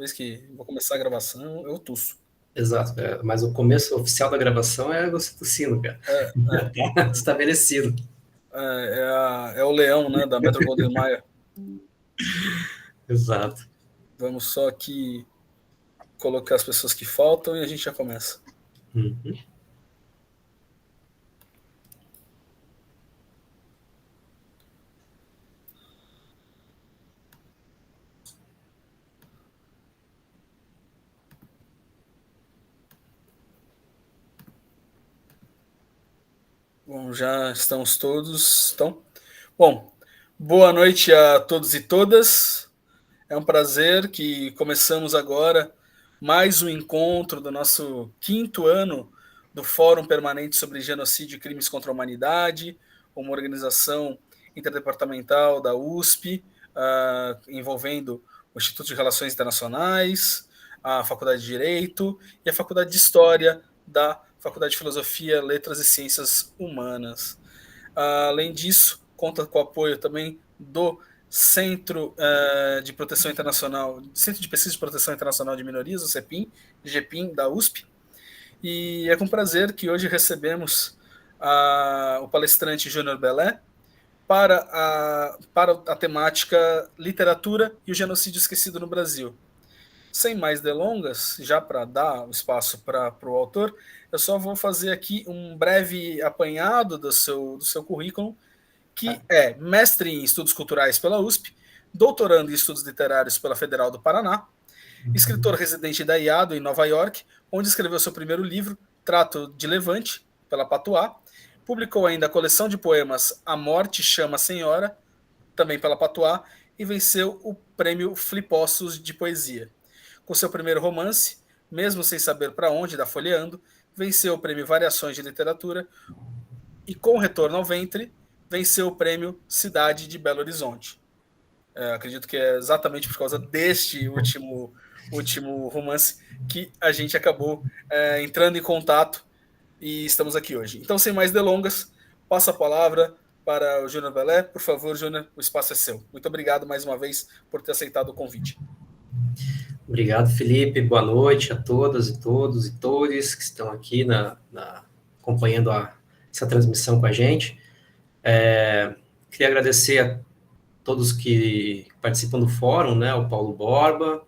Vez que vou começar a gravação, eu tuço. Exato, mas o começo oficial da gravação é você tossindo, cara. Tá estabelecido. É o leão, né, da Metro Golden Mayer. Exato. Vamos só aqui colocar as pessoas que faltam e a gente já começa. Uhum. Bom, já estamos todos. Então, bom, boa noite a todos e todas. É um prazer que começamos agora mais um encontro do nosso 5º ano do Fórum Permanente sobre Genocídio e Crimes contra a Humanidade, uma organização interdepartamental da USP, envolvendo o Instituto de Relações Internacionais, a Faculdade de Direito e a Faculdade de História da Faculdade de Filosofia, Letras e Ciências Humanas. Além disso, conta com o apoio também do Centro de Proteção Internacional, Centro de Pesquisa de Proteção Internacional de Minorias, o CEPIM, GEPIM, da USP. E é com prazer que hoje recebemos o palestrante Júnior Belé para a temática Literatura e o Genocídio Esquecido no Brasil. Sem mais delongas, já para dar o espaço para o autor, eu só vou fazer aqui um breve apanhado do seu currículo, que é mestre em Estudos Culturais pela USP, doutorando em Estudos Literários pela Federal do Paraná, escritor residente da IADO em Nova York, onde escreveu seu primeiro livro, Trato de Levante, pela Patuá, publicou ainda a coleção de poemas A Morte Chama a Senhora, também pela Patuá, e venceu o prêmio Flipossos de Poesia. Com seu primeiro romance, Mesmo Sem Saber para Onde, da Folheando, venceu o prêmio Variações de Literatura e, com o Retorno ao Ventre, venceu o prêmio Cidade de Belo Horizonte. Acredito que é exatamente por causa deste último romance que a gente acabou entrando em contato e estamos aqui hoje. Então, sem mais delongas, passo a palavra para o Júnior Belé. Por favor, Júnior, o espaço é seu. Muito obrigado mais uma vez por ter aceitado o convite. Obrigado, Felipe. Boa noite a todas e todos e todes que estão aqui acompanhando essa transmissão com a gente. Queria agradecer a todos que participam do fórum, né? O Paulo Borba,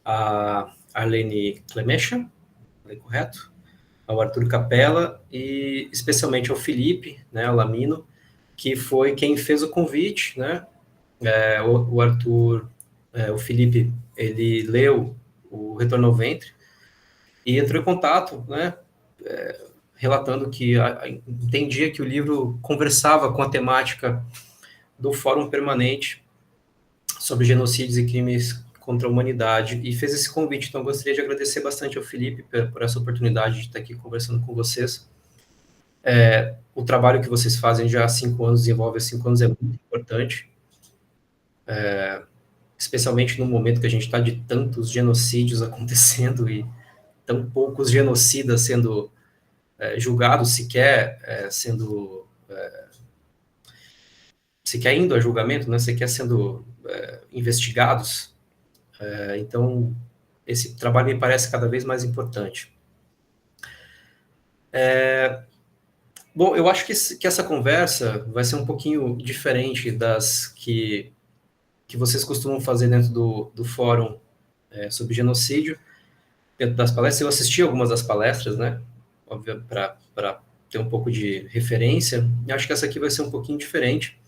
a Arlene Clemecha, falei correto? Ao Arthur Capella e especialmente ao Felipe, né, o Lamino, que foi quem fez o convite, né? O Arthur, o Felipe, ele leu o Retorno ao Ventre e entrou em contato, né? Relatando que entendia que o livro conversava com a temática do Fórum Permanente sobre genocídios e crimes contra a humanidade e fez esse convite. Então, gostaria de agradecer bastante ao Felipe por essa oportunidade de estar aqui conversando com vocês. O trabalho que vocês fazem já há 5 anos, desenvolve há 5 anos, é muito importante, especialmente no momento que a gente está de tantos genocídios acontecendo e tão poucos genocidas sendo julgados, sequer indo a julgamento, né, sequer sendo investigados. Então, esse trabalho me parece cada vez mais importante. Bom, eu acho que essa conversa vai ser um pouquinho diferente das que vocês costumam fazer dentro do fórum sobre genocídio, dentro das palestras. Eu assisti algumas das palestras, né, óbvio, para ter um pouco de referência, e acho que essa aqui vai ser um pouquinho diferente.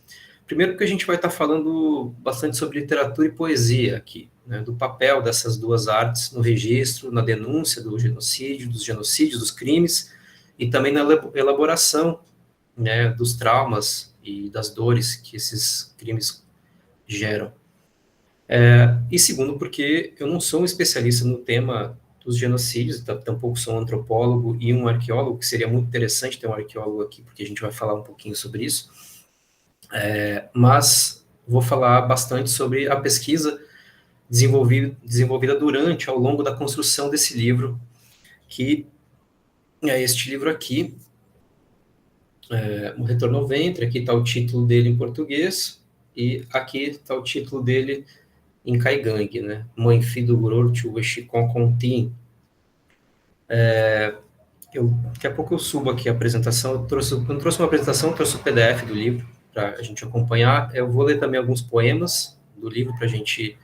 Primeiro porque a gente vai estar falando bastante sobre literatura e poesia aqui, né, do papel dessas duas artes no registro, na denúncia do genocídio, dos genocídios, dos crimes, e também na elaboração, né, dos traumas e das dores que esses crimes geram. E segundo, porque eu não sou um especialista no tema dos genocídios, tampouco sou um antropólogo e um arqueólogo, que seria muito interessante ter um arqueólogo aqui, porque a gente vai falar um pouquinho sobre isso. Mas vou falar bastante sobre a pesquisa desenvolvida ao longo da construção desse livro, que é este livro aqui, O Retorno ao Ventre. Aqui está o título dele em português, e aqui está o título dele em Caigangue, né? Mãe filho Gororchu Weshikon Kontin. Daqui a pouco eu subo aqui a apresentação. Eu não trouxe uma apresentação, eu trouxe o PDF do livro para a gente acompanhar. Eu vou ler também alguns poemas do livro para a gente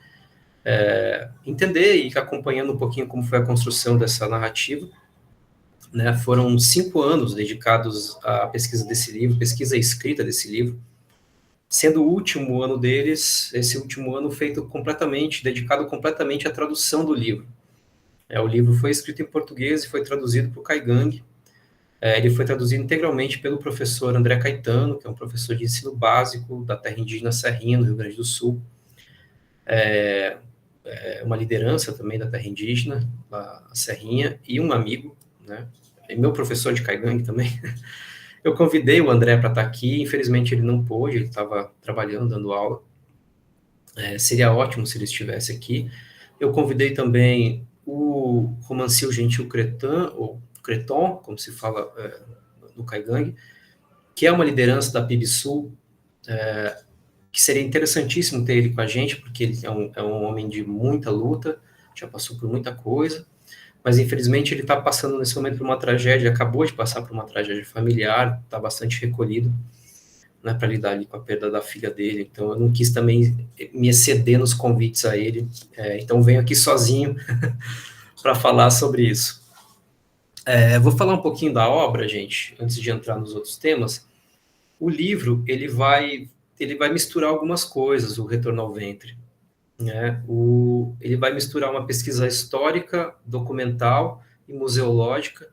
entender e ir acompanhando um pouquinho como foi a construção dessa narrativa. Né? Foram 5 anos dedicados à pesquisa desse livro, pesquisa e escrita desse livro, sendo o último ano deles, esse último ano feito completamente, dedicado completamente à tradução do livro. O livro foi escrito em português e foi traduzido para o Caigangue. Ele foi traduzido integralmente pelo professor André Caetano, que é um professor de ensino básico da terra indígena Serrinha, no Rio Grande do Sul. É uma liderança também da terra indígena, a Serrinha, e um amigo, né? E meu professor de Caigangue também. Eu convidei o André para estar aqui, infelizmente ele não pôde, ele estava trabalhando, dando aula. Seria ótimo se ele estivesse aqui. Eu convidei também o Romancil Gentil Cretan, ou Creton, como se fala no Caigangue, que é uma liderança da PIBSul, que seria interessantíssimo ter ele com a gente, porque ele é um homem de muita luta, já passou por muita coisa, mas infelizmente ele está passando nesse momento por uma tragédia, acabou de passar por uma tragédia familiar, está bastante recolhido, né, para lidar ali com a perda da filha dele, então eu não quis também me exceder nos convites a ele, então venho aqui sozinho para falar sobre isso. Vou falar um pouquinho da obra, gente, antes de entrar nos outros temas. O livro, ele vai misturar algumas coisas, o Retorno ao Ventre, né? Ele vai misturar uma pesquisa histórica, documental e museológica,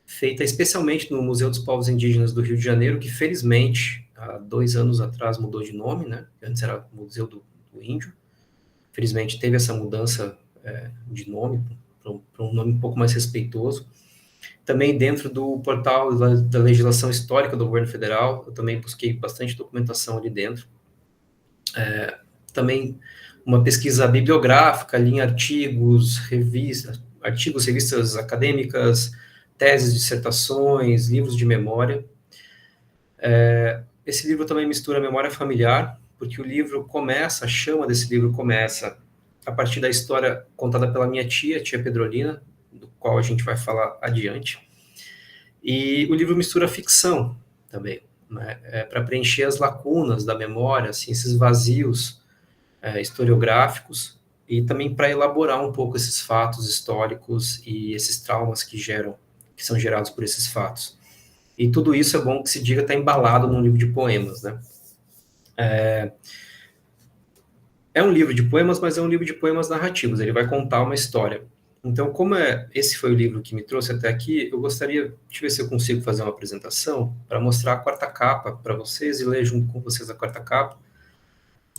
feita especialmente no Museu dos Povos Indígenas do Rio de Janeiro, que felizmente, há 2 anos atrás, mudou de nome, né? Antes era Museu do Índio. Felizmente teve essa mudança de nome, para um nome um pouco mais respeitoso. Também dentro do portal da legislação histórica do governo federal, eu também busquei bastante documentação ali dentro. Também uma pesquisa bibliográfica, ali em artigos, revistas acadêmicas, teses, dissertações, livros de memória. Esse livro também mistura memória familiar, porque o livro começa, a chama desse livro começa a partir da história contada pela minha tia Pedrolina, do qual a gente vai falar adiante. E o livro mistura ficção também, né? Para preencher as lacunas da memória, assim, esses vazios historiográficos, e também para elaborar um pouco esses fatos históricos e esses traumas que são gerados por esses fatos. E tudo isso é bom que se diga está embalado num livro de poemas, né? É um livro de poemas, mas é um livro de poemas narrativos, ele vai contar uma história. Então, como esse foi o livro que me trouxe até aqui, eu gostaria, deixa eu ver se eu consigo fazer uma apresentação para mostrar a 4ª capa para vocês e ler junto com vocês a 4ª capa,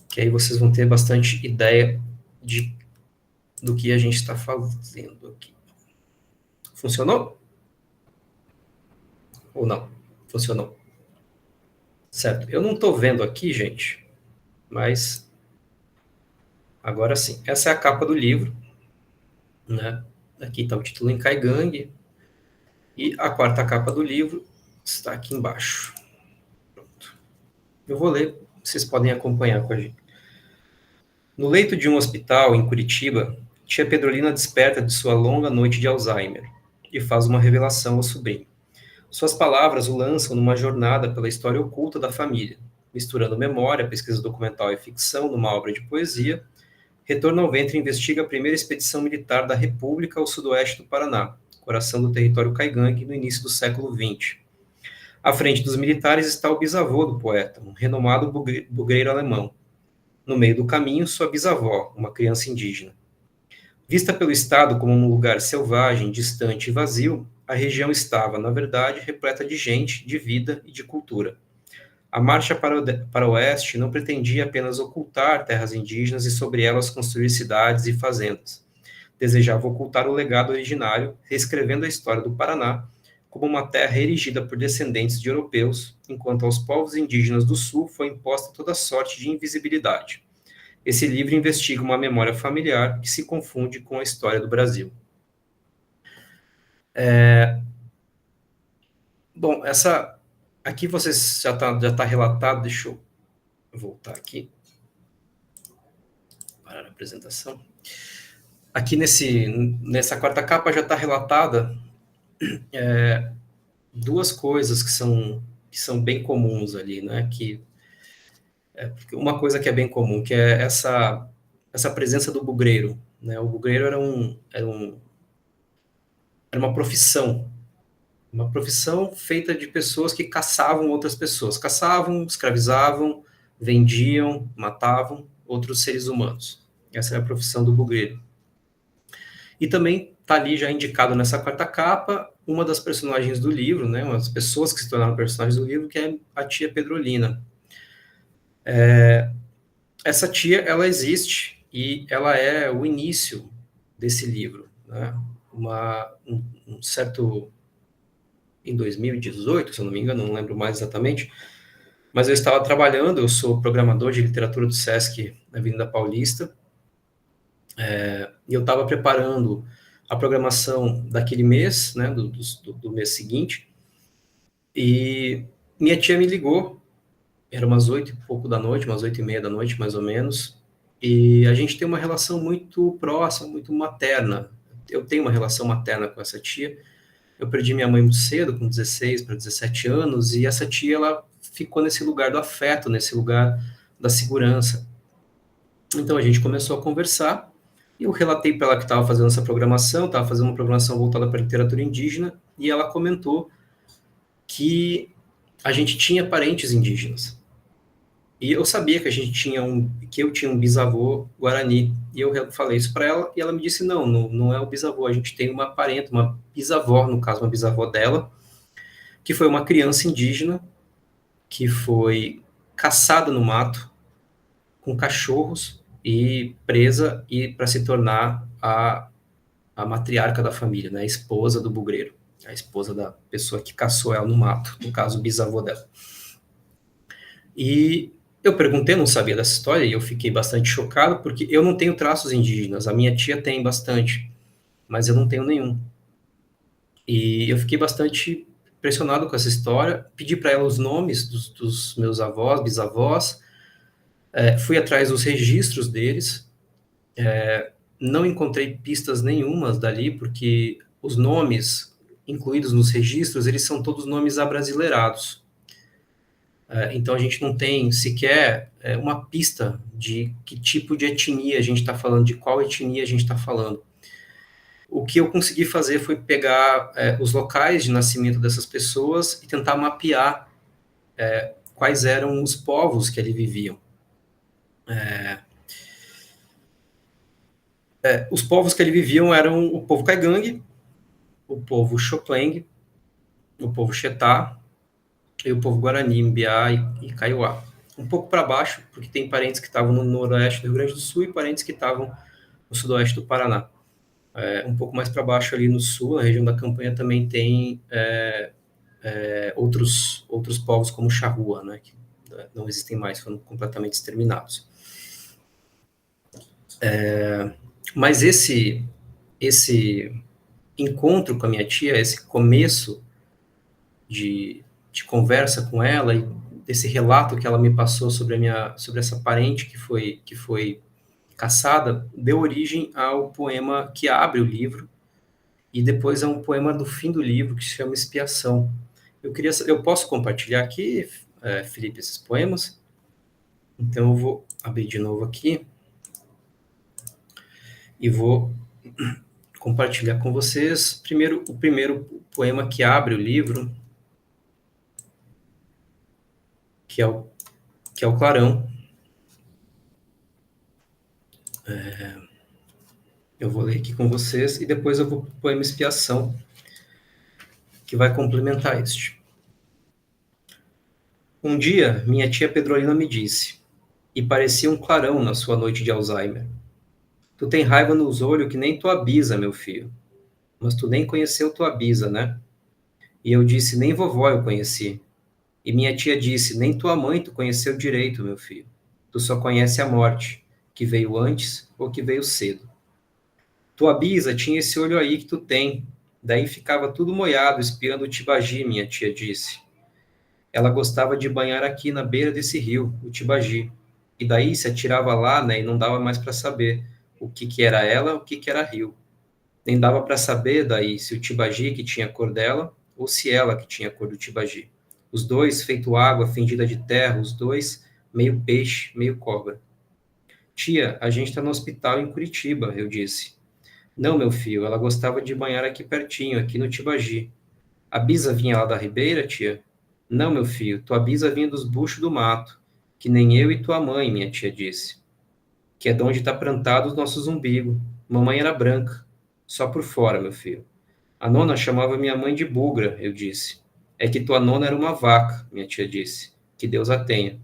que aí vocês vão ter bastante ideia do que a gente está fazendo aqui. Funcionou? Ou não? Funcionou. Certo. Eu não estou vendo aqui, gente, mas agora sim. Essa é a capa do livro, né? Aqui está o título em Caigangue, e a 4ª capa do livro está aqui embaixo. Pronto. Eu vou ler, vocês podem acompanhar com a gente. No leito de um hospital em Curitiba, tia Pedrolina desperta de sua longa noite de Alzheimer e faz uma revelação ao sobrinho. Suas palavras o lançam numa jornada pela história oculta da família, misturando memória, pesquisa documental e ficção numa obra de poesia. Retorno ao Ventre investiga a primeira expedição militar da República ao sudoeste do Paraná, coração do território Caigangue, no início do século XX. À frente dos militares está o bisavô do poeta, um renomado bugreiro alemão. No meio do caminho, sua bisavó, uma criança indígena. Vista pelo Estado como um lugar selvagem, distante e vazio, a região estava, na verdade, repleta de gente, de vida e de cultura. A marcha para o oeste não pretendia apenas ocultar terras indígenas e sobre elas construir cidades e fazendas. Desejava ocultar o legado originário, reescrevendo a história do Paraná como uma terra erigida por descendentes de europeus, enquanto aos povos indígenas do sul foi imposta toda sorte de invisibilidade. Esse livro investiga uma memória familiar que se confunde com a história do Brasil. Bom, aqui vocês já tá relatado, deixa eu voltar aqui. Parar a apresentação. Aqui nessa quarta capa já está relatada duas coisas que são bem comuns ali, né? Uma coisa que é bem comum, que é essa presença do bugreiro, né? O bugreiro era uma profissão feita de pessoas que caçavam outras pessoas, caçavam, escravizavam, vendiam, matavam outros seres humanos. Essa é a profissão do bugreiro. E também está ali já indicado nessa quarta capa uma das personagens do livro, né, uma das pessoas que se tornaram personagens do livro, que é a tia Pedrolina. Essa tia, ela existe e ela é o início desse livro, né? Um certo... em 2018, se eu não me engano, não lembro mais exatamente, mas eu estava trabalhando, eu sou programador de literatura do SESC na Avenida Paulista, e eu estava preparando a programação daquele mês, né, do mês seguinte, e minha tia me ligou, era umas 8 e pouco da noite, umas 8:30 da noite, mais ou menos, e a gente tem uma relação muito próxima, muito materna. Eu tenho uma relação materna com essa tia. Eu perdi minha mãe muito cedo, com 16 para 17 anos, e essa tia, ela ficou nesse lugar do afeto, nesse lugar da segurança. Então a gente começou a conversar, e eu relatei para ela que estava fazendo essa programação, estava fazendo uma programação voltada para a literatura indígena, e ela comentou que a gente tinha parentes indígenas. E eu sabia que eu tinha um bisavô guarani, e eu falei isso para ela, e ela me disse, não é o bisavô, a gente tem uma parenta, uma bisavó, no caso, uma bisavó dela, que foi uma criança indígena, que foi caçada no mato, com cachorros, e presa, e para se tornar a matriarca da família, né, a esposa do bugreiro, a esposa da pessoa que caçou ela no mato, no caso, o bisavô dela. E eu perguntei, não sabia dessa história, e eu fiquei bastante chocado, porque eu não tenho traços indígenas, a minha tia tem bastante, mas eu não tenho nenhum. E eu fiquei bastante impressionado com essa história, pedi para ela os nomes dos meus avós, bisavós, fui atrás dos registros deles, não encontrei pistas nenhumas dali, porque os nomes incluídos nos registros, eles são todos nomes abrasileirados. Então, a gente não tem sequer uma pista de que tipo de etnia a gente está falando, de qual etnia a gente está falando. O que eu consegui fazer foi pegar os locais de nascimento dessas pessoas e tentar mapear quais eram os povos que ali viviam. Os povos que ali viviam eram o povo Caigangue, o povo Xokleng, o povo Xetá, e o povo Guarani, Mbiá e Kaiowá. Um pouco para baixo, porque tem parentes que estavam no noroeste do Rio Grande do Sul e parentes que estavam no sudoeste do Paraná. Um pouco mais para baixo ali no sul, na região da Campanha, também tem outros povos como Charrua, né, que não existem mais, foram completamente exterminados. Mas esse encontro com a minha tia, esse começo de conversa com ela e desse relato que ela me passou sobre essa parente que foi caçada, deu origem ao poema que abre o livro, e depois é um poema do fim do livro que se chama Expiação. Eu posso compartilhar aqui, Felipe, esses poemas? Então eu vou abrir de novo aqui e vou compartilhar com vocês. O primeiro poema que abre o livro, que é o Clarão. Eu vou ler aqui com vocês e depois eu vou para o poema Expiação, que vai complementar este. Um dia, minha tia Pedrolina me disse, e parecia um clarão na sua noite de Alzheimer: tu tem raiva nos olhos que nem tua bisa, meu filho. Mas tu nem conheceu tua bisa, né? E eu disse, nem vovó eu conheci. E minha tia disse, nem tua mãe tu conheceu direito, meu filho. Tu só conhece a morte, que veio antes ou que veio cedo. Tua bisa tinha esse olho aí que tu tem. Daí ficava tudo molhado, espiando o Tibagi, minha tia disse. Ela gostava de banhar aqui na beira desse rio, o Tibagi. E daí se atirava lá, né, e não dava mais para saber. o que era ela, o que era rio. Nem dava para saber daí se o Tibagi que tinha a cor dela, ou se ela que tinha a cor do Tibagi. Os dois, feito água fendida de terra, os dois, meio peixe, meio cobra. Tia, a gente está no hospital em Curitiba, eu disse. Não, meu filho, ela gostava de banhar aqui pertinho, aqui no Tibagi. A Bisa vinha lá da Ribeira, tia? Não, meu filho, tua Bisa vinha dos buchos do mato, que nem eu e tua mãe, minha tia disse. Que é de onde está plantado os nossos umbigos. Mamãe era branca, só por fora, meu filho. A nona chamava minha mãe de bugra, eu disse. É que tua nona era uma vaca, minha tia disse. Que Deus a tenha.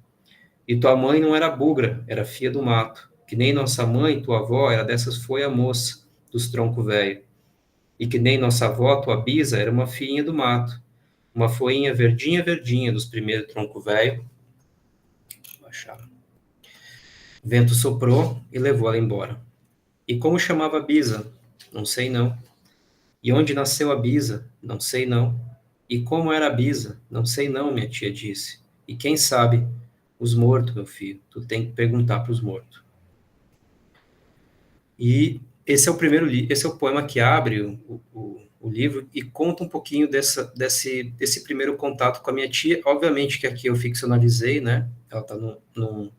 E tua mãe não era bugra, era filha do mato. Que nem nossa mãe, tua avó, era dessas folha moça, dos troncos velho. E que nem nossa avó, tua bisa, era uma filhinha do mato. Uma folhinha verdinha, verdinha, dos primeiros troncos velho. Baixar. Vento soprou e levou ela embora. E como chamava a bisa? Não sei não. E onde nasceu a bisa? Não sei não. E como era a bisa? Não sei não, minha tia disse. E quem sabe? Os mortos, meu filho. Tu tem que perguntar para os mortos. E esse é o esse é o poema que abre o livro e conta um pouquinho desse primeiro contato com a minha tia. Obviamente que aqui eu ficcionalizei, né? Ela está num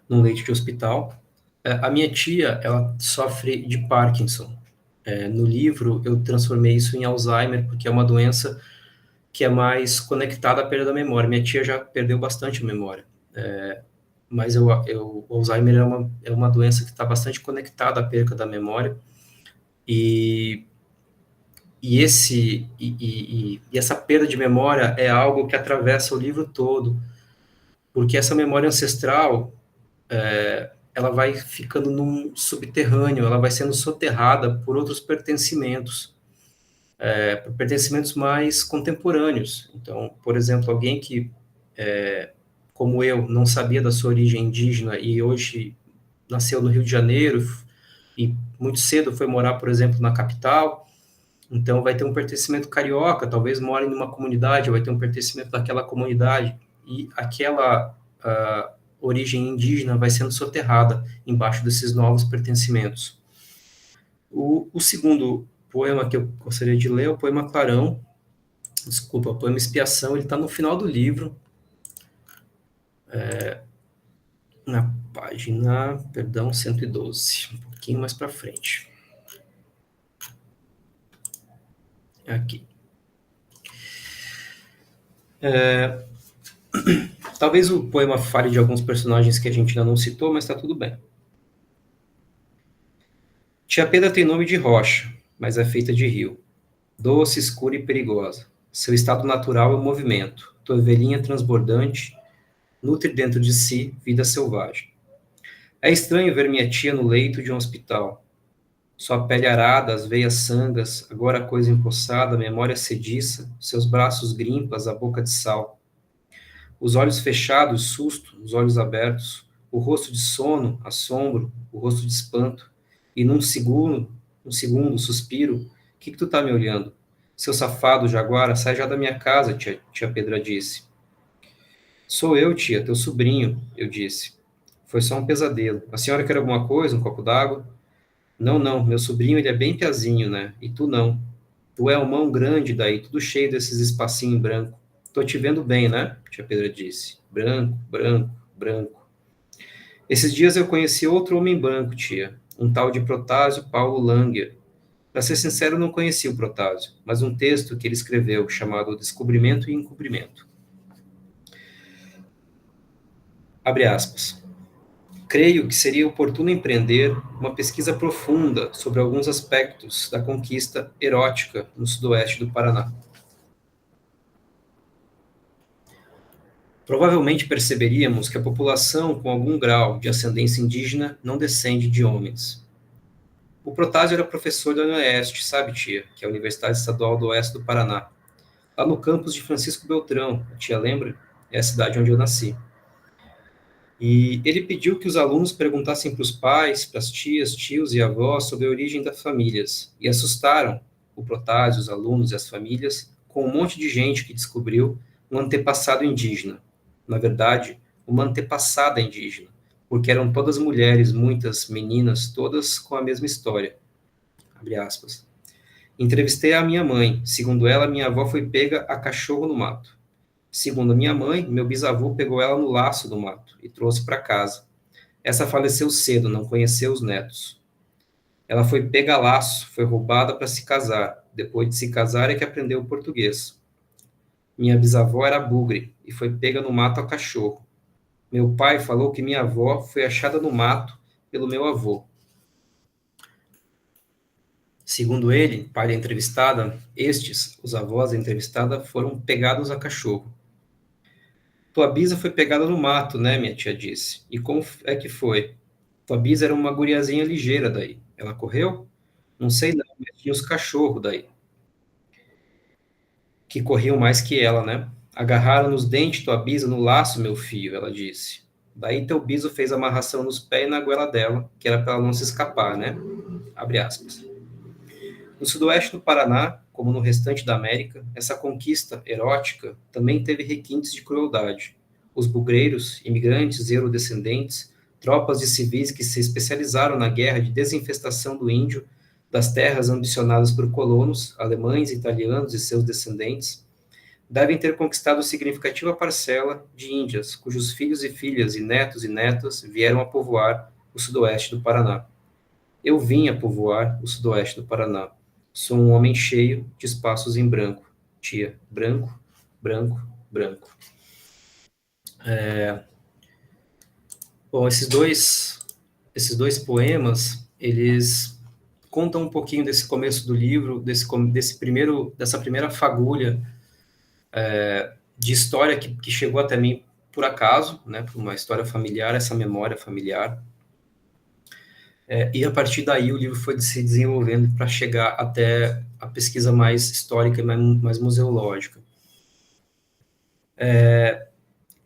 leito de hospital. A minha tia, ela sofre de Parkinson. No livro, eu transformei isso em Alzheimer, porque é uma doença que é mais conectada à perda da memória. Minha tia já perdeu bastante a memória. Mas o Alzheimer é uma doença que está bastante conectada à perda da memória. E essa perda de memória é algo que atravessa o livro todo, porque essa memória ancestral, ela vai ficando num subterrâneo, ela vai sendo soterrada por outros pertencimentos, por pertencimentos mais contemporâneos. Então, por exemplo, alguém que, como eu, não sabia da sua origem indígena e hoje nasceu no Rio de Janeiro e muito cedo foi morar, por exemplo, na capital, então vai ter um pertencimento carioca, talvez more numa comunidade, vai ter um pertencimento daquela comunidade, e aquela origem indígena vai sendo soterrada embaixo desses novos pertencimentos. O segundo poema que eu gostaria de ler é o poema Clarão, desculpa, o poema Expiação, ele está no final do livro, na página, 112, um pouquinho mais para frente. Aqui. Talvez o poema fale de alguns personagens que a gente ainda não citou, mas está tudo bem. Tia Pedra tem nome de rocha, mas é feita de rio. Doce, escura e perigosa. Seu estado natural é o movimento. Tua velhinha transbordante nutre dentro de si vida selvagem. É estranho ver minha tia no leito de um hospital. Sua pele arada, as veias sangas, agora a coisa empoçada, a memória sediça, seus braços grimpas, a boca de sal. Os olhos fechados, susto, os olhos abertos, o rosto de sono, assombro, o rosto de espanto. E num segundo, suspiro, o que tu tá me olhando? Seu safado, Jaguara, sai já da minha casa, tia Pedra disse. Sou eu, tia, teu sobrinho, eu disse. Foi só um pesadelo. A senhora quer alguma coisa, um copo d'água? Não, não, meu sobrinho, ele é bem piazinho, né? E tu não. Tu é um mão grande daí, tudo cheio desses espacinhos em branco. Tô te vendo bem, né? Tia Pedra disse. Branco, branco, branco. Esses dias eu conheci outro homem branco, tia. Um tal de Protásio Paulo Langer. Para ser sincero, não conheci o Protásio, mas um texto que ele escreveu chamado Descobrimento e Encobrimento. Abre aspas. Creio que seria oportuno empreender uma pesquisa profunda sobre alguns aspectos da conquista erótica no sudoeste do Paraná. Provavelmente perceberíamos que a população com algum grau de ascendência indígena não descende de homens. O Protásio era professor da UniOeste, sabe, tia, que é a Universidade Estadual do Oeste do Paraná, lá no campus de Francisco Beltrão, a tia lembra? É a cidade onde eu nasci. E ele pediu que os alunos perguntassem para os pais, para as tias, tios e avós sobre a origem das famílias, e assustaram o Protásio, os alunos e as famílias com um monte de gente que descobriu um antepassado indígena. Na verdade, uma antepassada indígena, porque eram todas mulheres, muitas meninas, todas com a mesma história. Abre aspas. Entrevistei a minha mãe. Segundo ela, minha avó foi pega a cachorro no mato. Segundo a minha mãe, meu bisavô pegou ela no laço do mato e trouxe para casa. Essa faleceu cedo, não conheceu os netos. Ela foi pega a laço, foi roubada para se casar. Depois de se casar é que aprendeu o português. Minha bisavó era bugre e foi pega no mato a cachorro. Meu pai falou que minha avó foi achada no mato pelo meu avô. Segundo ele, pai da entrevistada, os avós da entrevistada, foram pegados a cachorro. Tua bisa foi pegada no mato, né, minha tia disse. E como é que foi? Tua bisa era uma guriazinha ligeira daí. Ela correu? Não sei não, mas tinha os cachorros daí. Que corriam mais que ela, né? Agarraram nos dentes tua bisa no laço, meu filho, ela disse. Daí teu biso fez amarração nos pés e na goela dela, que era para ela não se escapar, né? Abre aspas. No sudoeste do Paraná, como no restante da América, essa conquista erótica também teve requintes de crueldade. Os bugreiros, imigrantes e eurodescendentes, tropas de civis que se especializaram na guerra de desinfestação do índio das terras ambicionadas por colonos, alemães, italianos e seus descendentes, devem ter conquistado significativa parcela de índias, cujos filhos e filhas e netos vieram a povoar o sudoeste do Paraná. Eu vim a povoar o sudoeste do Paraná. Sou um homem cheio de espaços em branco. Tia, branco, branco, branco. Bom, esses dois poemas, eles contam um pouquinho desse começo do livro, dessa primeira fagulha de história que chegou até mim por acaso, né, por uma história familiar, essa memória familiar. E a partir daí o livro foi se desenvolvendo para chegar até a pesquisa mais histórica e mais museológica.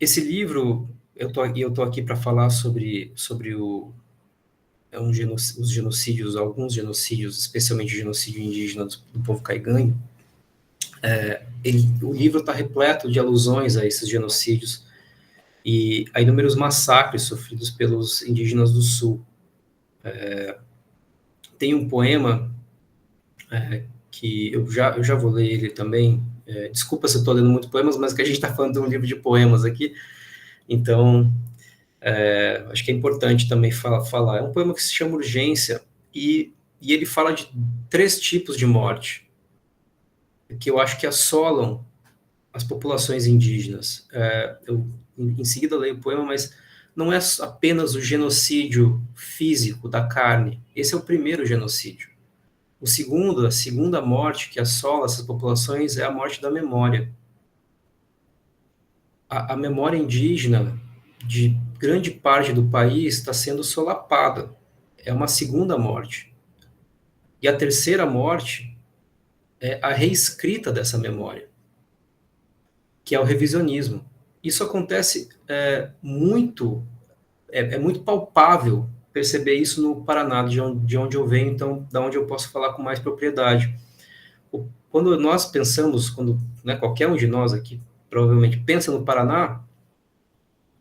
Esse livro, eu tô aqui para falar sobre os genocídios, alguns genocídios, especialmente o genocídio indígena do povo caiganho. O livro está repleto de alusões a esses genocídios e a inúmeros massacres sofridos pelos indígenas do Sul. Tem um poema que eu já vou ler ele também. Desculpa se eu estou lendo muito poemas, mas que a gente está falando de um livro de poemas aqui, então acho que é importante também falar. É um poema que se chama Urgência e ele fala de 3 tipos de morte que eu acho que assolam as populações indígenas. Eu em seguida leio o poema, mas não é apenas o genocídio físico da carne. Esse é o primeiro genocídio. A segunda morte que assola essas populações é a morte da memória. A memória indígena de grande parte do país está sendo solapada. É uma segunda morte. E a terceira morte é a reescrita dessa memória, que é o revisionismo. Isso acontece muito palpável perceber isso no Paraná, de onde eu venho, então, da onde eu posso falar com mais propriedade. Quando nós pensamos, qualquer um de nós aqui provavelmente pensa no Paraná,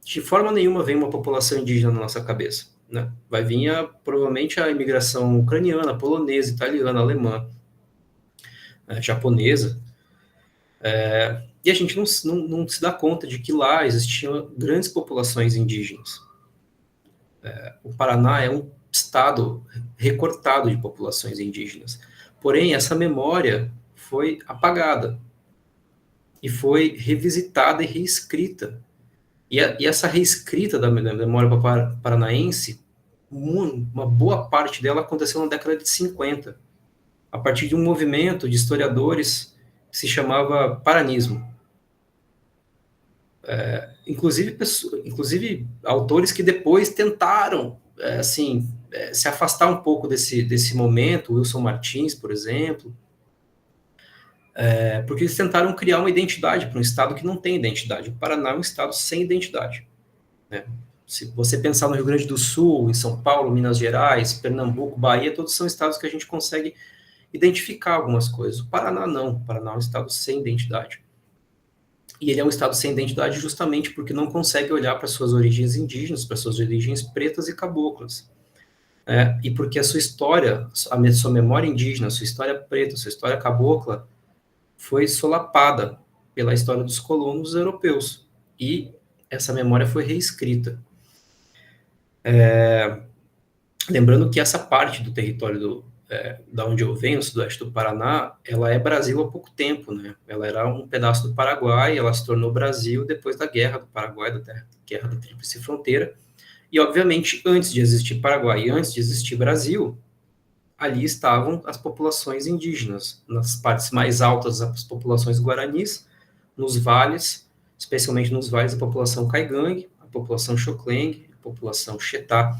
de forma nenhuma vem uma população indígena na nossa cabeça, né? Vai vir provavelmente a imigração ucraniana, polonesa, italiana, alemã, japonesa, e a gente não se dá conta de que lá existiam grandes populações indígenas. O Paraná é um estado recortado de populações indígenas. Porém, essa memória foi apagada e foi revisitada e reescrita. E essa reescrita da memória paranaense, uma boa parte dela aconteceu na década de 50, a partir de um movimento de historiadores que se chamava paranismo. Inclusive autores que depois tentaram se afastar um pouco desse momento, Wilson Martins, por exemplo, porque eles tentaram criar uma identidade para um estado que não tem identidade. O Paraná é um estado sem identidade, né? Se você pensar no Rio Grande do Sul, em São Paulo, Minas Gerais, Pernambuco, Bahia, todos são estados que a gente consegue identificar algumas coisas. O Paraná não, o Paraná é um estado sem identidade. e ele é um estado sem identidade justamente porque não consegue olhar para suas origens indígenas, para suas origens pretas e caboclas. E porque a sua história, a sua memória indígena, a sua história preta, a sua história cabocla, foi solapada pela história dos colonos europeus. E essa memória foi reescrita. Lembrando que essa parte do território da onde eu venho, sudoeste do Paraná, ela é Brasil há pouco tempo, né? Ela era um pedaço do Paraguai, ela se tornou Brasil depois da Guerra do Paraguai, da Guerra da Tríplice Fronteira. E, obviamente, antes de existir Paraguai e antes de existir Brasil, ali estavam as populações indígenas, nas partes mais altas, as populações guaranis, nos vales, especialmente nos vales, a população caigangue, a população xoclengue, a população xetá.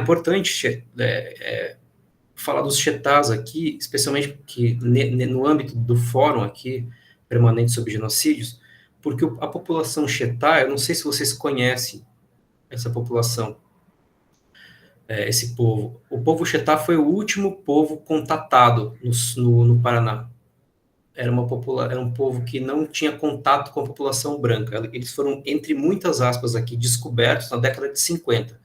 Importante falar dos xetás aqui, especialmente que no âmbito do fórum aqui, permanente sobre genocídios, porque a população xetá, eu não sei se vocês conhecem essa população, esse povo. O povo xetá foi o último povo contatado no Paraná. Era um povo que não tinha contato com a população branca. Eles foram, entre muitas aspas aqui, descobertos na década de 50.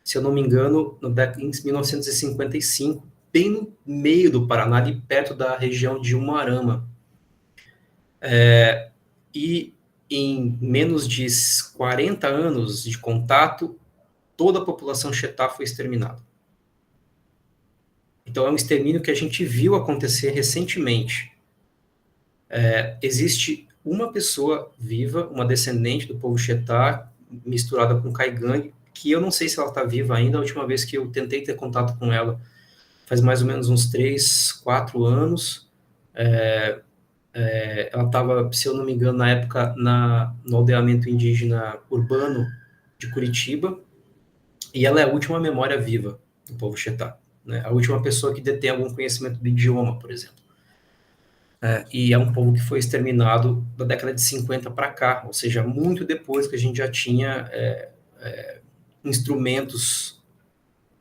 Se eu não me engano, em 1955, bem no meio do Paraná, ali perto da região de Umuarama. E em menos de 40 anos de contato, toda a população xetá foi exterminada. Então, é um extermínio que a gente viu acontecer recentemente. Existe uma pessoa viva, uma descendente do povo xetá, misturada com caigangue, que eu não sei se ela está viva ainda. A última vez que eu tentei ter contato com ela faz mais ou menos uns 3, 4 anos. Ela estava, se eu não me engano, na época, no aldeamento indígena urbano de Curitiba, e ela é a última memória viva do povo xetá, né? A última pessoa que detém algum conhecimento do idioma, por exemplo. E é um povo que foi exterminado da década de 50 para cá, ou seja, muito depois que a gente já tinha instrumentos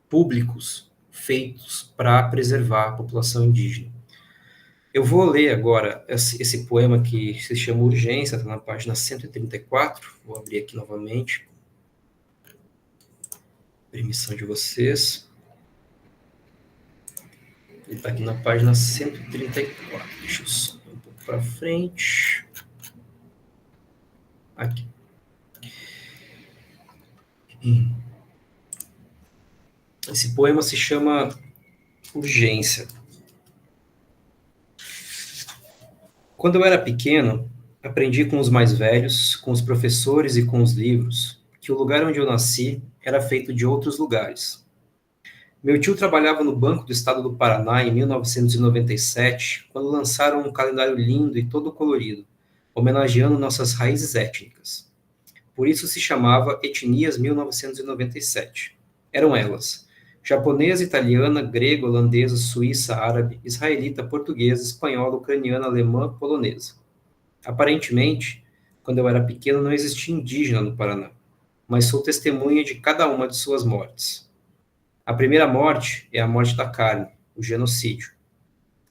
públicos feitos para preservar a população indígena. Eu vou ler agora esse poema que se chama Urgência, está na página 134, vou abrir aqui novamente. Permissão de vocês. Ele está aqui na página 134. Deixa eu só um pouco para frente. Aqui. Esse poema se chama Urgência. Quando eu era pequeno, aprendi com os mais velhos, com os professores e com os livros, que o lugar onde eu nasci era feito de outros lugares. Meu tio trabalhava no Banco do Estado do Paraná em 1997, quando lançaram um calendário lindo e todo colorido, homenageando nossas raízes étnicas. Por isso se chamava Etnias 1997. Eram elas: japonesa, italiana, grega, holandesa, suíça, árabe, israelita, portuguesa, espanhola, ucraniana, alemã, polonesa. Aparentemente, quando eu era pequeno não existia indígena no Paraná, mas sou testemunha de cada uma de suas mortes. A primeira morte é a morte da carne, o genocídio.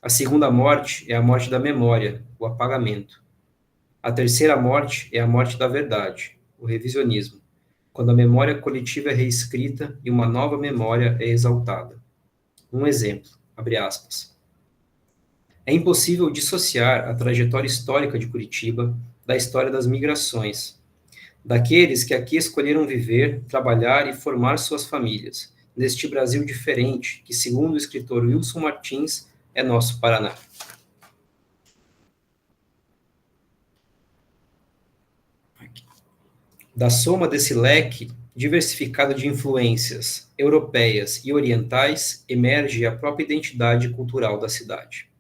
A segunda morte é a morte da memória, o apagamento. A terceira morte é a morte da verdade, o revisionismo, quando a memória coletiva é reescrita e uma nova memória é exaltada. Um exemplo, abre aspas. É impossível dissociar a trajetória histórica de Curitiba da história das migrações, daqueles que aqui escolheram viver, trabalhar e formar suas famílias, neste Brasil diferente, que, segundo o escritor Wilson Martins, é nosso Paraná. Da soma desse leque diversificado de influências europeias e orientais, emerge a própria identidade cultural da cidade.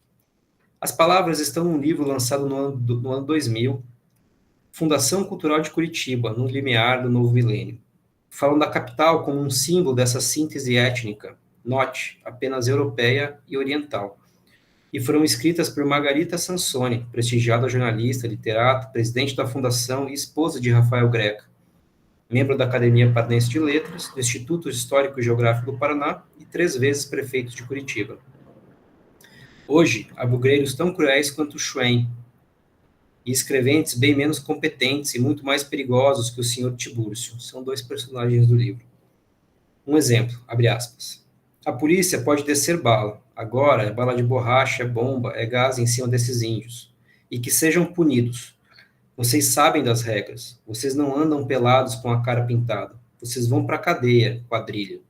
As palavras estão num livro lançado no ano 2000, Fundação Cultural de Curitiba, no limiar do novo milênio. Falam da capital como um símbolo dessa síntese étnica, note, apenas europeia e oriental. E foram escritas por Margarita Sansoni, prestigiada jornalista, literata, presidente da Fundação e esposa de Rafael Greca, membro da Academia Paranaense de Letras, do Instituto Histórico e Geográfico do Paraná e 3 vezes prefeito de Curitiba. Hoje, há bugreiros tão cruéis quanto Schwen, e escreventes bem menos competentes e muito mais perigosos que o Sr. Tibúrcio. São dois personagens do livro. Um exemplo, abre aspas. A polícia pode descer bala. Agora é bala de borracha, é bomba, é gás em cima desses índios. E que sejam punidos. Vocês sabem das regras. Vocês não andam pelados com a cara pintada. Vocês vão para a cadeia, quadrilha.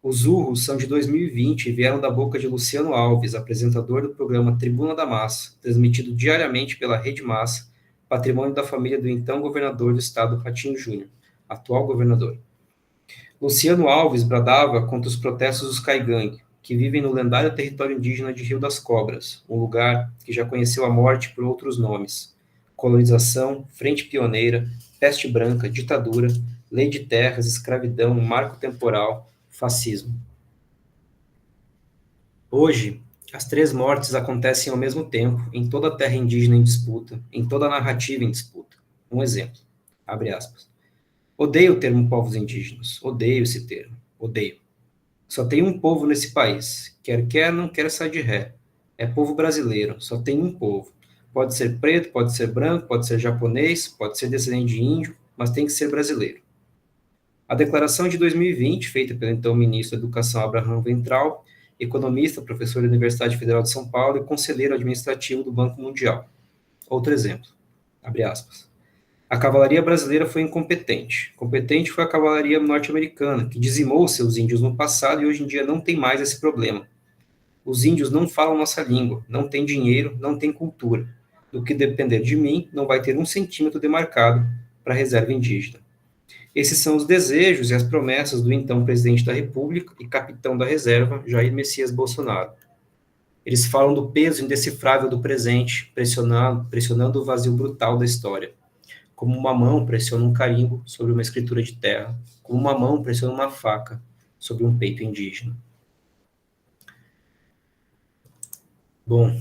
Os urros são de 2020 e vieram da boca de Luciano Alves, apresentador do programa Tribuna da Massa, transmitido diariamente pela Rede Massa, patrimônio da família do então governador do estado, Ratinho Júnior, atual governador. Luciano Alves bradava contra os protestos dos Caigangue, que vivem no lendário território indígena de Rio das Cobras, um lugar que já conheceu a morte por outros nomes: colonização, frente pioneira, peste branca, ditadura, lei de terras, escravidão, marco temporal, fascismo. Hoje, as três mortes acontecem ao mesmo tempo, em toda a terra indígena em disputa, em toda a narrativa em disputa. Um exemplo, abre aspas. Odeio o termo povos indígenas, odeio esse termo, odeio. Só tem um povo nesse país, quer, não quer sair de ré. É povo brasileiro, só tem um povo. Pode ser preto, pode ser branco, pode ser japonês, pode ser descendente de índio, mas tem que ser brasileiro. A declaração de 2020, feita pelo então ministro da Educação Abraham Weintraub, economista, professor da Universidade Federal de São Paulo e conselheiro administrativo do Banco Mundial. Outro exemplo, abre aspas. A cavalaria brasileira foi incompetente. Competente foi a cavalaria norte-americana, que dizimou seus índios no passado e hoje em dia não tem mais esse problema. Os índios não falam nossa língua, não têm dinheiro, não têm cultura. Do que depender de mim, não vai ter 1 centímetro demarcado para a reserva indígena. Esses são os desejos e as promessas do então presidente da República e capitão da reserva, Jair Messias Bolsonaro. Eles falam do peso indecifrável do presente, pressionando o vazio brutal da história. Como uma mão pressiona um carimbo sobre uma escritura de terra, como uma mão pressiona uma faca sobre um peito indígena. Bom,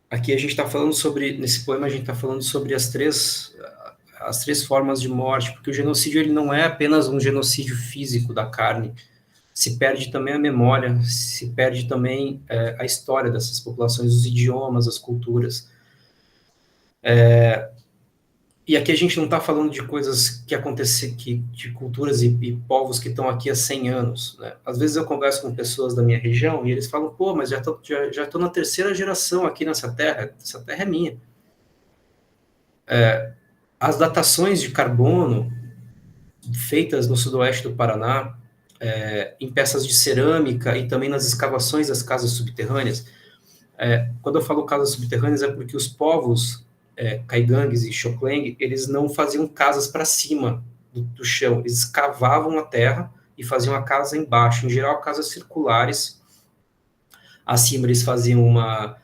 aqui a gente está falando sobre, nesse poema a gente está falando sobre as três formas de morte, porque o genocídio ele não é apenas um genocídio físico da carne, se perde também a memória, se perde também a história dessas populações, os idiomas, as culturas. E aqui a gente não está falando de coisas que acontecem, de culturas e povos que estão aqui há 100 anos. Né? Às vezes eu converso com pessoas da minha região e eles falam, pô, mas já tô na terceira geração aqui nessa terra, essa terra é minha. As datações de carbono feitas no sudoeste do Paraná, em peças de cerâmica e também nas escavações das casas subterrâneas. Quando eu falo casas subterrâneas é porque os povos Caigangues e Xokleng, eles não faziam casas para cima do chão, eles escavavam a terra e faziam a casa embaixo, em geral casas circulares. Acima eles faziam uma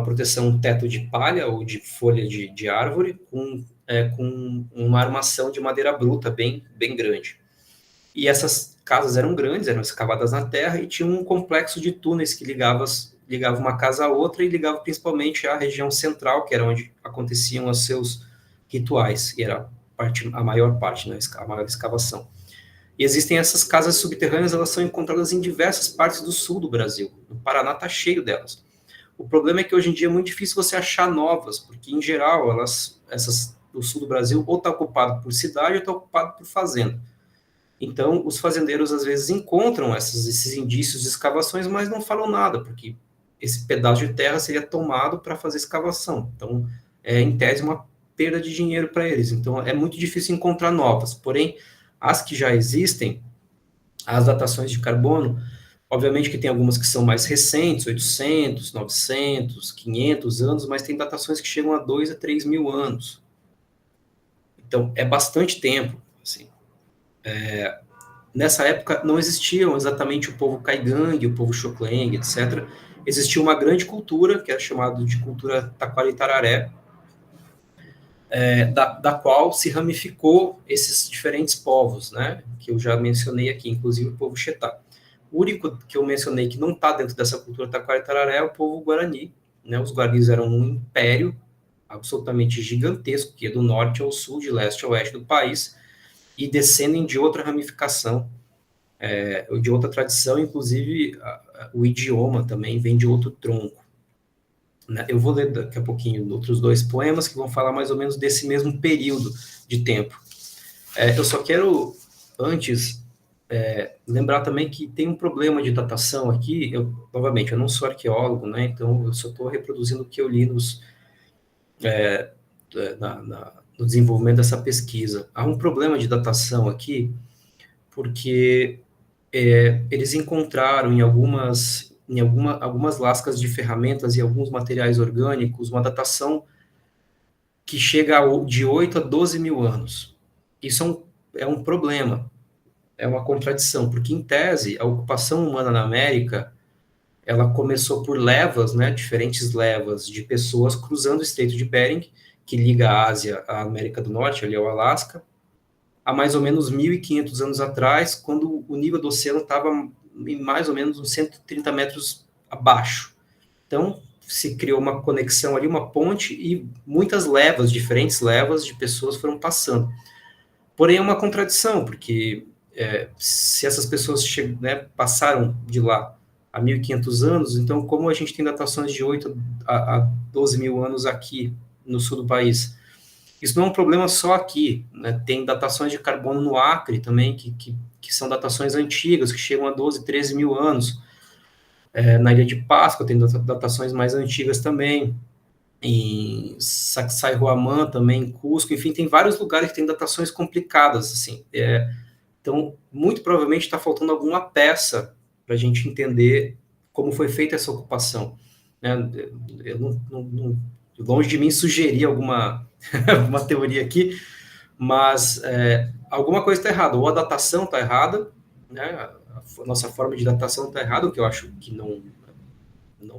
proteção, um teto de palha ou de folha de árvore com uma armação de madeira bruta bem grande. E essas casas eram grandes, eram escavadas na terra e tinham um complexo de túneis que ligava uma casa a outra e ligava principalmente a região central, que era onde aconteciam os seus rituais, e era a maior parte, né, a maior escavação. E existem essas casas subterrâneas, elas são encontradas em diversas partes do sul do Brasil. O Paraná está cheio delas. O problema é que hoje em dia é muito difícil você achar novas, porque em geral o sul do Brasil ou está ocupado por cidade ou está ocupado por fazenda. Então, os fazendeiros às vezes encontram esses indícios de escavações, mas não falam nada, porque esse pedaço de terra seria tomado para fazer escavação. Então, em tese, uma perda de dinheiro para eles. Então, é muito difícil encontrar novas. Porém, as que já existem, as datações de carbono, obviamente que tem algumas que são mais recentes, 800, 900, 500 anos, mas tem datações que chegam a 2 a 3 mil anos. Então, é bastante tempo. Assim. Nessa época, não existiam exatamente o povo Caigangue, o povo Xokleng, etc., existia uma grande cultura, que era chamada de cultura Taquari-Tararé, da qual se ramificou esses diferentes povos, né, que eu já mencionei aqui, inclusive o povo Xetá. O único que eu mencionei que não está dentro dessa cultura Taquari-Tararé é o povo Guarani. Né, os guaranis eram um império absolutamente gigantesco, que é do norte ao sul, de leste a oeste do país, e descendem de outra ramificação, de outra tradição, inclusive o idioma também vem de outro tronco. né? Eu vou ler daqui a pouquinho outros 2 poemas que vão falar mais ou menos desse mesmo período de tempo. Eu só quero, antes, lembrar também que tem um problema de datação aqui. Novamente, eu não sou arqueólogo, né? Então eu só estou reproduzindo o que eu li no desenvolvimento dessa pesquisa. Há um problema de datação aqui, porque eles encontraram algumas lascas de ferramentas e alguns materiais orgânicos uma datação que chega de 8 a 12 mil anos. Isso é um problema, é uma contradição, porque, em tese, a ocupação humana na América, ela começou por levas, né, diferentes levas de pessoas cruzando o Estreito de Bering, que liga a Ásia à América do Norte, ali ao Alasca, há mais ou menos 1.500 anos atrás, quando o nível do oceano estava em mais ou menos uns 130 metros abaixo. Então, se criou uma conexão ali, uma ponte, e muitas levas, diferentes levas de pessoas foram passando. Porém, é uma contradição, porque se essas pessoas né, passaram de lá há 1.500 anos, então como a gente tem datações de 8 a 12 mil anos aqui no sul do país? Isso não é um problema só aqui, né? Tem datações de carbono no Acre também, que são datações antigas, que chegam a 12, 13 mil anos. Na Ilha de Páscoa tem datações mais antigas também, em Sacsayhuaman também, em Cusco, enfim, tem vários lugares que tem datações complicadas, assim. Então, muito provavelmente está faltando alguma peça para a gente entender como foi feita essa ocupação, né? Eu longe de mim sugerir alguma uma teoria aqui, mas alguma coisa está errada, ou a datação está errada, né? A nossa forma de datação está errada, o que eu acho que não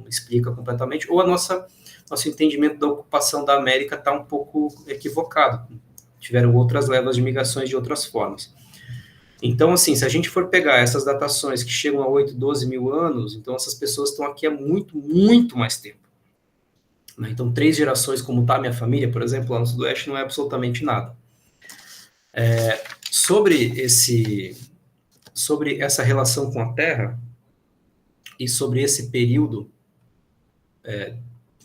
explica completamente, ou nosso entendimento da ocupação da América está um pouco equivocado. Tiveram outras levas de migrações de outras formas. Então, assim, se a gente for pegar essas datações que chegam a 8, 12 mil anos, então essas pessoas estão aqui há muito, muito mais tempo. Né? Então, 3 gerações, como está a minha família, por exemplo, lá no Sudoeste, não é absolutamente nada. Sobre essa relação com a Terra e sobre esse período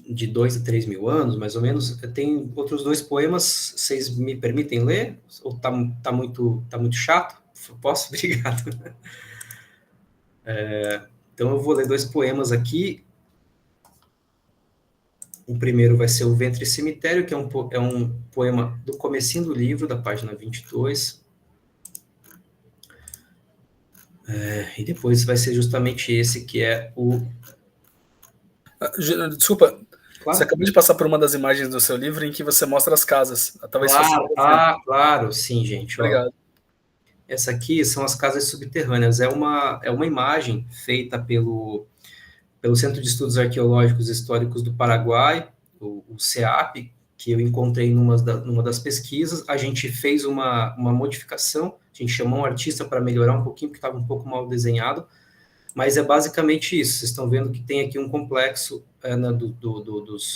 de 2 a 3 mil anos, mais ou menos, tem outros 2 poemas, vocês me permitem ler? Ou tá muito chato? Posso? Obrigado. Então eu vou ler 2 poemas aqui. O primeiro vai ser O Ventre e Cemitério, que é um poema do comecinho do livro, da página 22. E depois vai ser justamente esse, que é o... Desculpa, Claro. Você acabou de passar por uma das imagens do seu livro em que você mostra as casas. Talvez claro, sim, gente. Obrigado. Ó, essa aqui são as casas subterrâneas. É uma imagem feita pelo Centro de Estudos Arqueológicos e Históricos do Paraguai, o CEAP, que eu encontrei numa das pesquisas. A gente fez uma modificação, a gente chamou um artista para melhorar um pouquinho, porque estava um pouco mal desenhado, mas é basicamente isso. Vocês estão vendo que tem aqui um complexo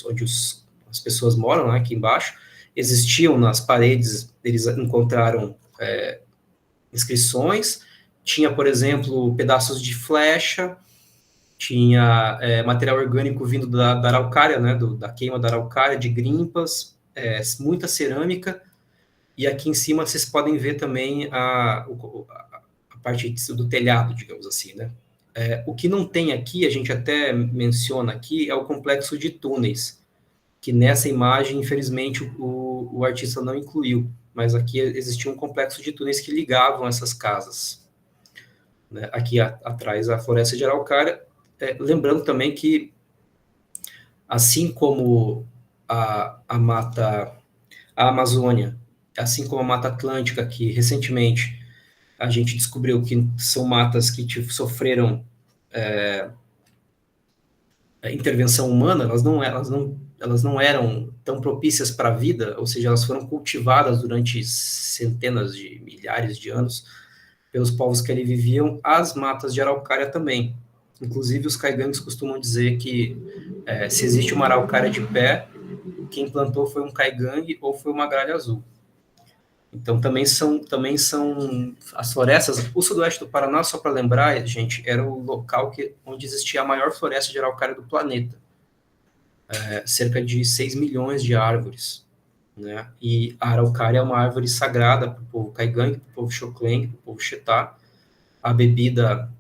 onde as pessoas moram, né, aqui embaixo. Existiam nas paredes, eles encontraram inscrições, tinha, por exemplo, pedaços de flecha, tinha material orgânico vindo da araucária, né, da queima da araucária, de grimpas, muita cerâmica, e aqui em cima vocês podem ver também a parte do telhado, digamos assim, né. O que não tem aqui, a gente até menciona aqui, é o complexo de túneis, que nessa imagem, infelizmente, o artista não incluiu, mas aqui existia um complexo de túneis que ligavam essas casas. Né? Aqui atrás, a floresta de araucária, lembrando também que, assim como a Amazônia, assim como a Mata Atlântica, que recentemente a gente descobriu que são matas que sofreram intervenção humana, elas não eram tão propícias para a vida, ou seja, elas foram cultivadas durante centenas de milhares de anos pelos povos que ali viviam. As matas de araucária também. Inclusive, os caigangues costumam dizer que se existe uma araucária de pé, quem plantou foi um caigangue ou foi uma gralha azul. Então, também são as florestas. O sudoeste do Paraná, só para lembrar, gente, era o local onde existia a maior floresta de araucária do planeta. cerca de 6 milhões de árvores, né? E a araucária é uma árvore sagrada para o povo caigangue, para o povo xoclengue, para o povo xetá. A bebida,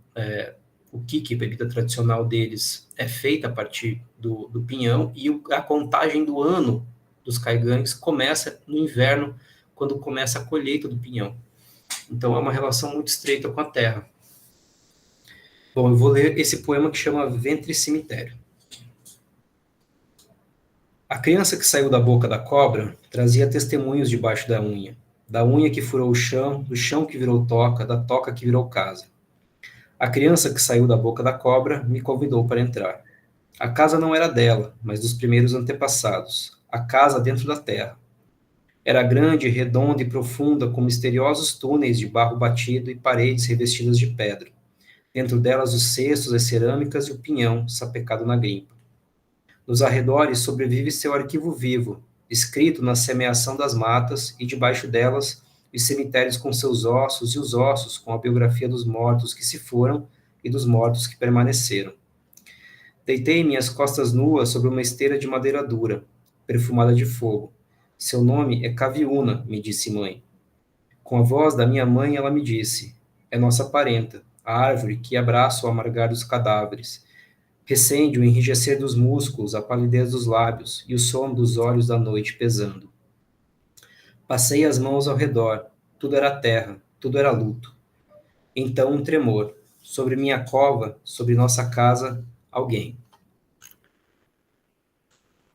o quique, a bebida tradicional deles, é feita a partir do pinhão, e a contagem do ano dos caigangues começa no inverno, quando começa a colheita do pinhão. Então é uma relação muito estreita com a terra. Bom, eu vou ler esse poema que chama Ventre e Cemitério. A criança que saiu da boca da cobra trazia testemunhos debaixo da unha que furou o chão, do chão que virou toca, da toca que virou casa. A criança que saiu da boca da cobra me convidou para entrar. A casa não era dela, mas dos primeiros antepassados, a casa dentro da terra. Era grande, redonda e profunda, com misteriosos túneis de barro batido e paredes revestidas de pedra. Dentro delas os cestos, as cerâmicas e o pinhão sapecado na grimpa. Nos arredores sobrevive seu arquivo vivo, escrito na semeação das matas, e debaixo delas os cemitérios com seus ossos e os ossos com a biografia dos mortos que se foram e dos mortos que permaneceram. Deitei minhas costas nuas sobre uma esteira de madeira dura, perfumada de fogo. Seu nome é Caviúna, me disse mãe. Com a voz da minha mãe, ela me disse: é nossa parenta, a árvore que abraça o amargar dos cadáveres. Recende o enrijecer dos músculos, a palidez dos lábios e o sono dos olhos da noite pesando. Passei as mãos ao redor. Tudo era terra, tudo era luto. Então um tremor. Sobre minha cova, sobre nossa casa, alguém.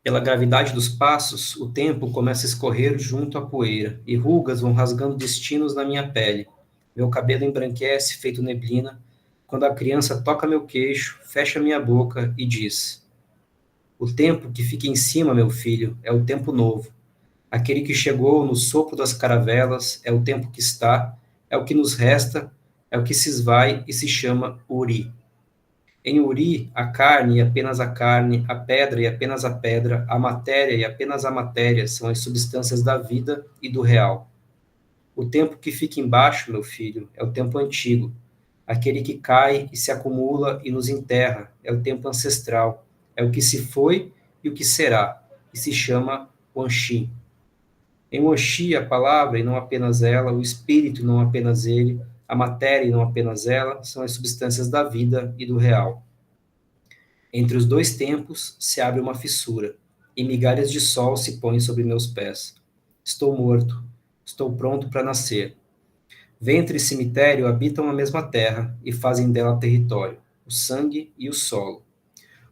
Pela gravidade dos passos, o tempo começa a escorrer junto à poeira, e rugas vão rasgando destinos na minha pele. Meu cabelo embranquece, feito neblina, quando a criança toca meu queixo, fecha minha boca e diz: o tempo que fica em cima, meu filho, é o tempo novo. Aquele que chegou no sopro das caravelas é o tempo que está, é o que nos resta, é o que se esvai e se chama Uri. Em Uri, a carne e apenas a carne, a pedra e apenas a pedra, a matéria e apenas a matéria são as substâncias da vida e do real. O tempo que fica embaixo, meu filho, é o tempo antigo. Aquele que cai e se acumula e nos enterra, é o tempo ancestral, é o que se foi e o que será, e se chama Wanshi. Em Wanshi, a palavra, e não apenas ela, o espírito, e não apenas ele, a matéria, e não apenas ela, são as substâncias da vida e do real. Entre os dois tempos se abre uma fissura, e migalhas de sol se põem sobre meus pés. Estou morto, estou pronto para nascer. Ventre e cemitério habitam a mesma terra e fazem dela território, o sangue e o solo.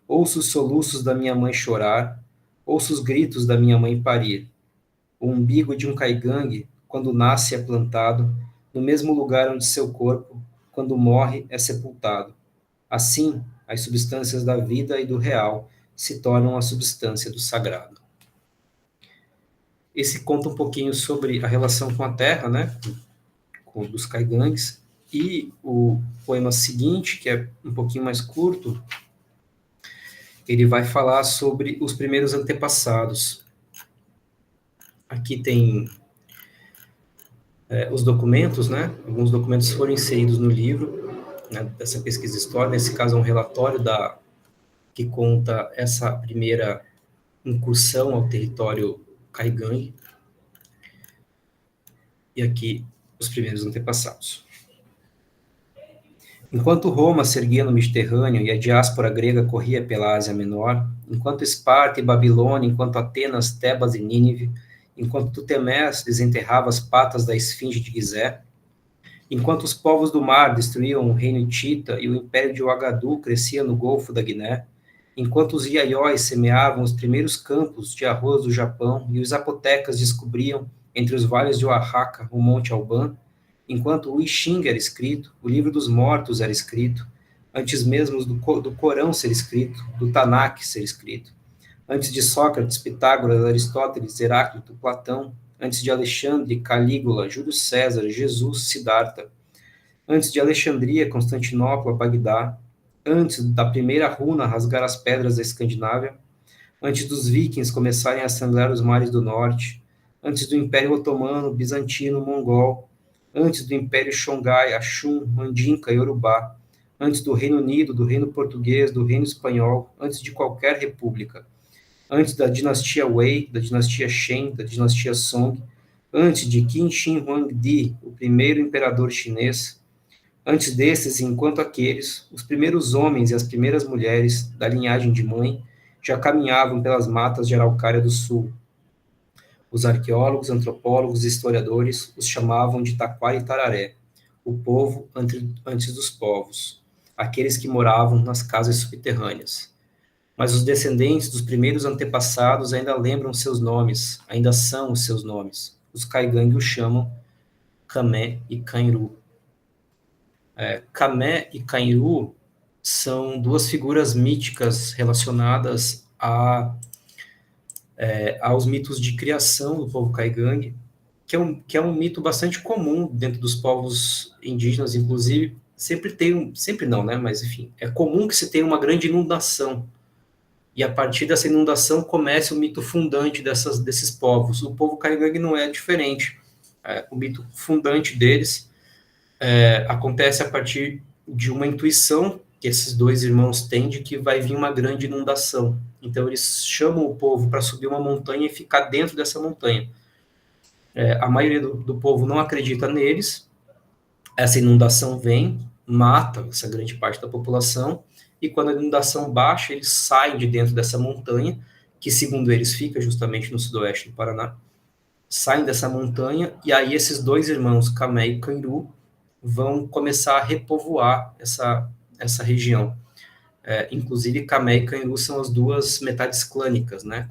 Ouço os soluços da minha mãe chorar, ouço os gritos da minha mãe parir. O umbigo de um caigangue, quando nasce, é plantado, no mesmo lugar onde seu corpo, quando morre, é sepultado. Assim, as substâncias da vida e do real se tornam a substância do sagrado. Esse conta um pouquinho sobre a relação com a terra, né, dos caigangues, e o poema seguinte, que é um pouquinho mais curto, ele vai falar sobre os primeiros antepassados. Aqui tem os documentos, né? Alguns documentos foram inseridos no livro, né, dessa pesquisa histórica. Nesse caso, é um relatório que conta essa primeira incursão ao território caigangue. E aqui, os primeiros antepassados. Enquanto Roma se erguia no Mediterrâneo e a diáspora grega corria pela Ásia Menor, enquanto Esparta e Babilônia, enquanto Atenas, Tebas e Nínive, enquanto Tutemés desenterrava as patas da esfinge de Gizé, enquanto os povos do mar destruíam o reino hitita e o império de Ouagadougou crescia no Golfo da Guiné, enquanto os iaióis semeavam os primeiros campos de arroz do Japão e os zapotecas descobriam, entre os vales de Oaxaca, o Monte Alban, enquanto o I Ching era escrito, o livro dos mortos era escrito, antes mesmo do Corão ser escrito, do Tanakh ser escrito, antes de Sócrates, Pitágoras, Aristóteles, Heráclito, Platão, antes de Alexandre, Calígula, Júlio César, Jesus, Siddhartha, antes de Alexandria, Constantinopla, Bagdá, antes da primeira runa rasgar as pedras da Escandinávia, antes dos vikings começarem a sangrar os mares do norte, antes do Império Otomano, Bizantino, Mongol, antes do Império Xongai, Axum, Mandinka e Urubá, antes do Reino Unido, do Reino Português, do Reino Espanhol, antes de qualquer república, antes da dinastia Wei, da dinastia Shen, da dinastia Song, antes de Qin Shi Huangdi, o primeiro imperador chinês, antes desses, enquanto aqueles, os primeiros homens e as primeiras mulheres da linhagem de mãe já caminhavam pelas matas de Araucária do Sul. Os arqueólogos, antropólogos e historiadores os chamavam de Taquara e Tararé, o povo antes dos povos, aqueles que moravam nas casas subterrâneas. Mas os descendentes dos primeiros antepassados ainda lembram seus nomes, ainda são os seus nomes. Os Caigangue os chamam Camé e Canru. Camé e Canru são duas figuras míticas relacionadas aos mitos de criação do povo Caigangue, que é um mito bastante comum dentro dos povos indígenas, inclusive, sempre não, né, mas enfim, é comum que se tenha uma grande inundação, e a partir dessa inundação começa o mito fundante desses povos. O povo Caigangue não é diferente. O mito fundante deles acontece a partir de uma intuição que esses dois irmãos têm de que vai vir uma grande inundação. Então eles chamam o povo para subir uma montanha e ficar dentro dessa montanha. A maioria do povo não acredita neles, essa inundação vem, mata essa grande parte da população, e quando a inundação baixa, eles saem de dentro dessa montanha, que segundo eles fica justamente no sudoeste do Paraná, saem dessa montanha, e aí esses dois irmãos, Camé e Canru, vão começar a repovoar essa região. Inclusive, Camé e Canru são as duas metades clânicas, né?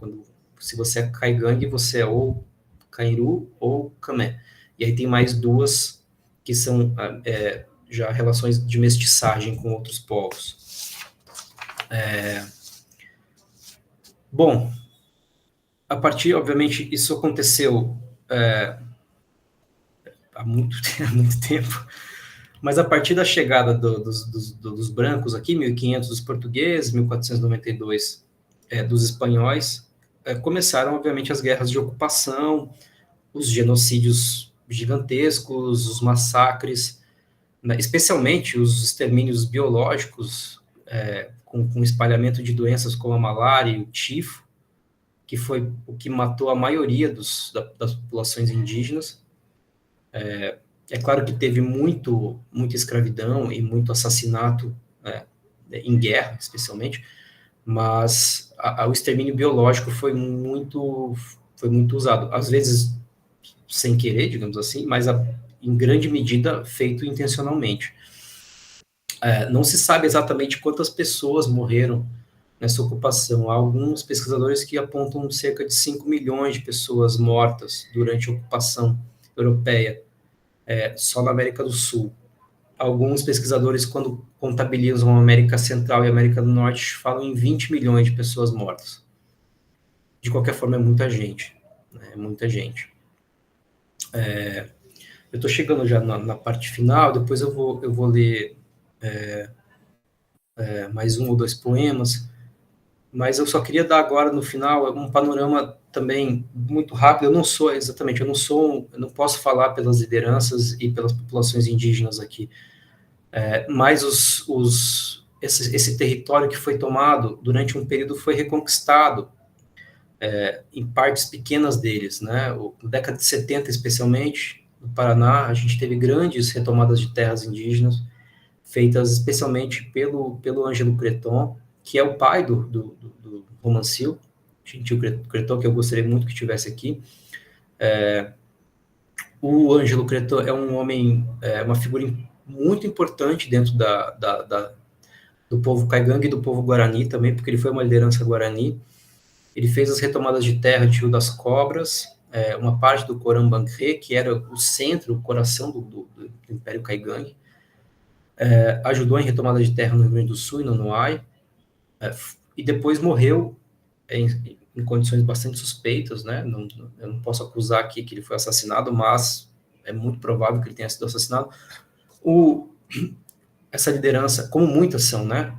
Se você é Caigangue, você é ou Canru ou Camé. E aí tem mais duas que são já relações de mestiçagem com outros povos. Bom, a partir, obviamente, isso aconteceu há muito tempo, mas a partir da chegada dos brancos aqui, 1500 dos portugueses, 1492 dos espanhóis, começaram, obviamente, as guerras de ocupação, os genocídios gigantescos, os massacres, né, especialmente os extermínios biológicos, com espalhamento de doenças como a malária e o tifo, que foi o que matou a maioria das populações indígenas. É claro que teve muita escravidão e muito assassinato em guerra, especialmente, mas o extermínio biológico foi muito usado. Às vezes sem querer, digamos assim, mas em grande medida feito intencionalmente. Não se sabe exatamente quantas pessoas morreram nessa ocupação. Há alguns pesquisadores que apontam cerca de 5 milhões de pessoas mortas durante a ocupação europeia, só na América do Sul. Alguns pesquisadores, quando contabilizam a América Central e a América do Norte, falam em 20 milhões de pessoas mortas. De qualquer forma, é muita gente. Né? É muita gente. Eu estou chegando já na parte final, depois eu vou ler mais um ou dois poemas, mas eu só queria dar agora no final um panorama também muito rápido. Eu não posso falar pelas lideranças e pelas populações indígenas aqui, mas esse território que foi tomado durante um período foi reconquistado em partes pequenas deles, né? Na década de 70, especialmente, no Paraná, a gente teve grandes retomadas de terras indígenas, feitas especialmente pelo Ângelo Creton, que é o pai do Romancil, Gentil Creton, que eu gostaria muito que estivesse aqui. O Ângelo Creton é um homem, uma figura muito importante dentro do povo Caigangue e do povo Guarani também, porque ele foi uma liderança Guarani. Ele fez as retomadas de terra de Rio das Cobras, uma parte do Corambangue, que era o centro, o coração do Império Caigangue. Ajudou em retomada de terra no Rio Grande do Sul e no Noai, e depois morreu em condições bastante suspeitas, né? Eu não posso acusar aqui que ele foi assassinado, mas é muito provável que ele tenha sido assassinado. Essa liderança, como muitas são, né?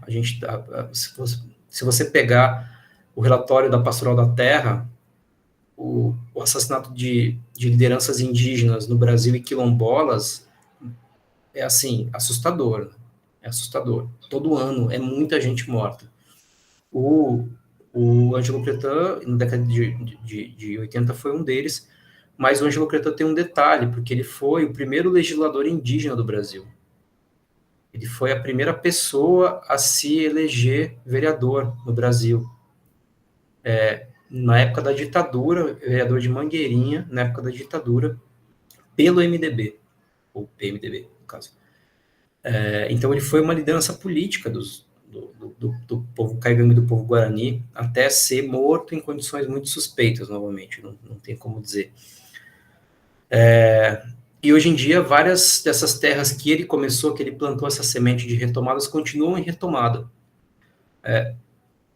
Se você pegar o relatório da Pastoral da Terra, o assassinato de lideranças indígenas no Brasil e quilombolas é, assim, assustador. É assustador. Todo ano é muita gente morta. O Ângelo Cretan, na década de 80, foi um deles, mas o Ângelo Cretan tem um detalhe, porque ele foi o primeiro legislador indígena do Brasil. Ele foi a primeira pessoa a se eleger vereador no Brasil. Na época da ditadura, vereador de Mangueirinha, na época da ditadura, pelo MDB, ou PMDB, no caso. Então ele foi uma liderança política do povo caigangue, do povo guarani, até ser morto em condições muito suspeitas, novamente, não tem como dizer. E hoje em dia, várias dessas terras que ele começou, que ele plantou essa semente de retomadas, continuam em retomada.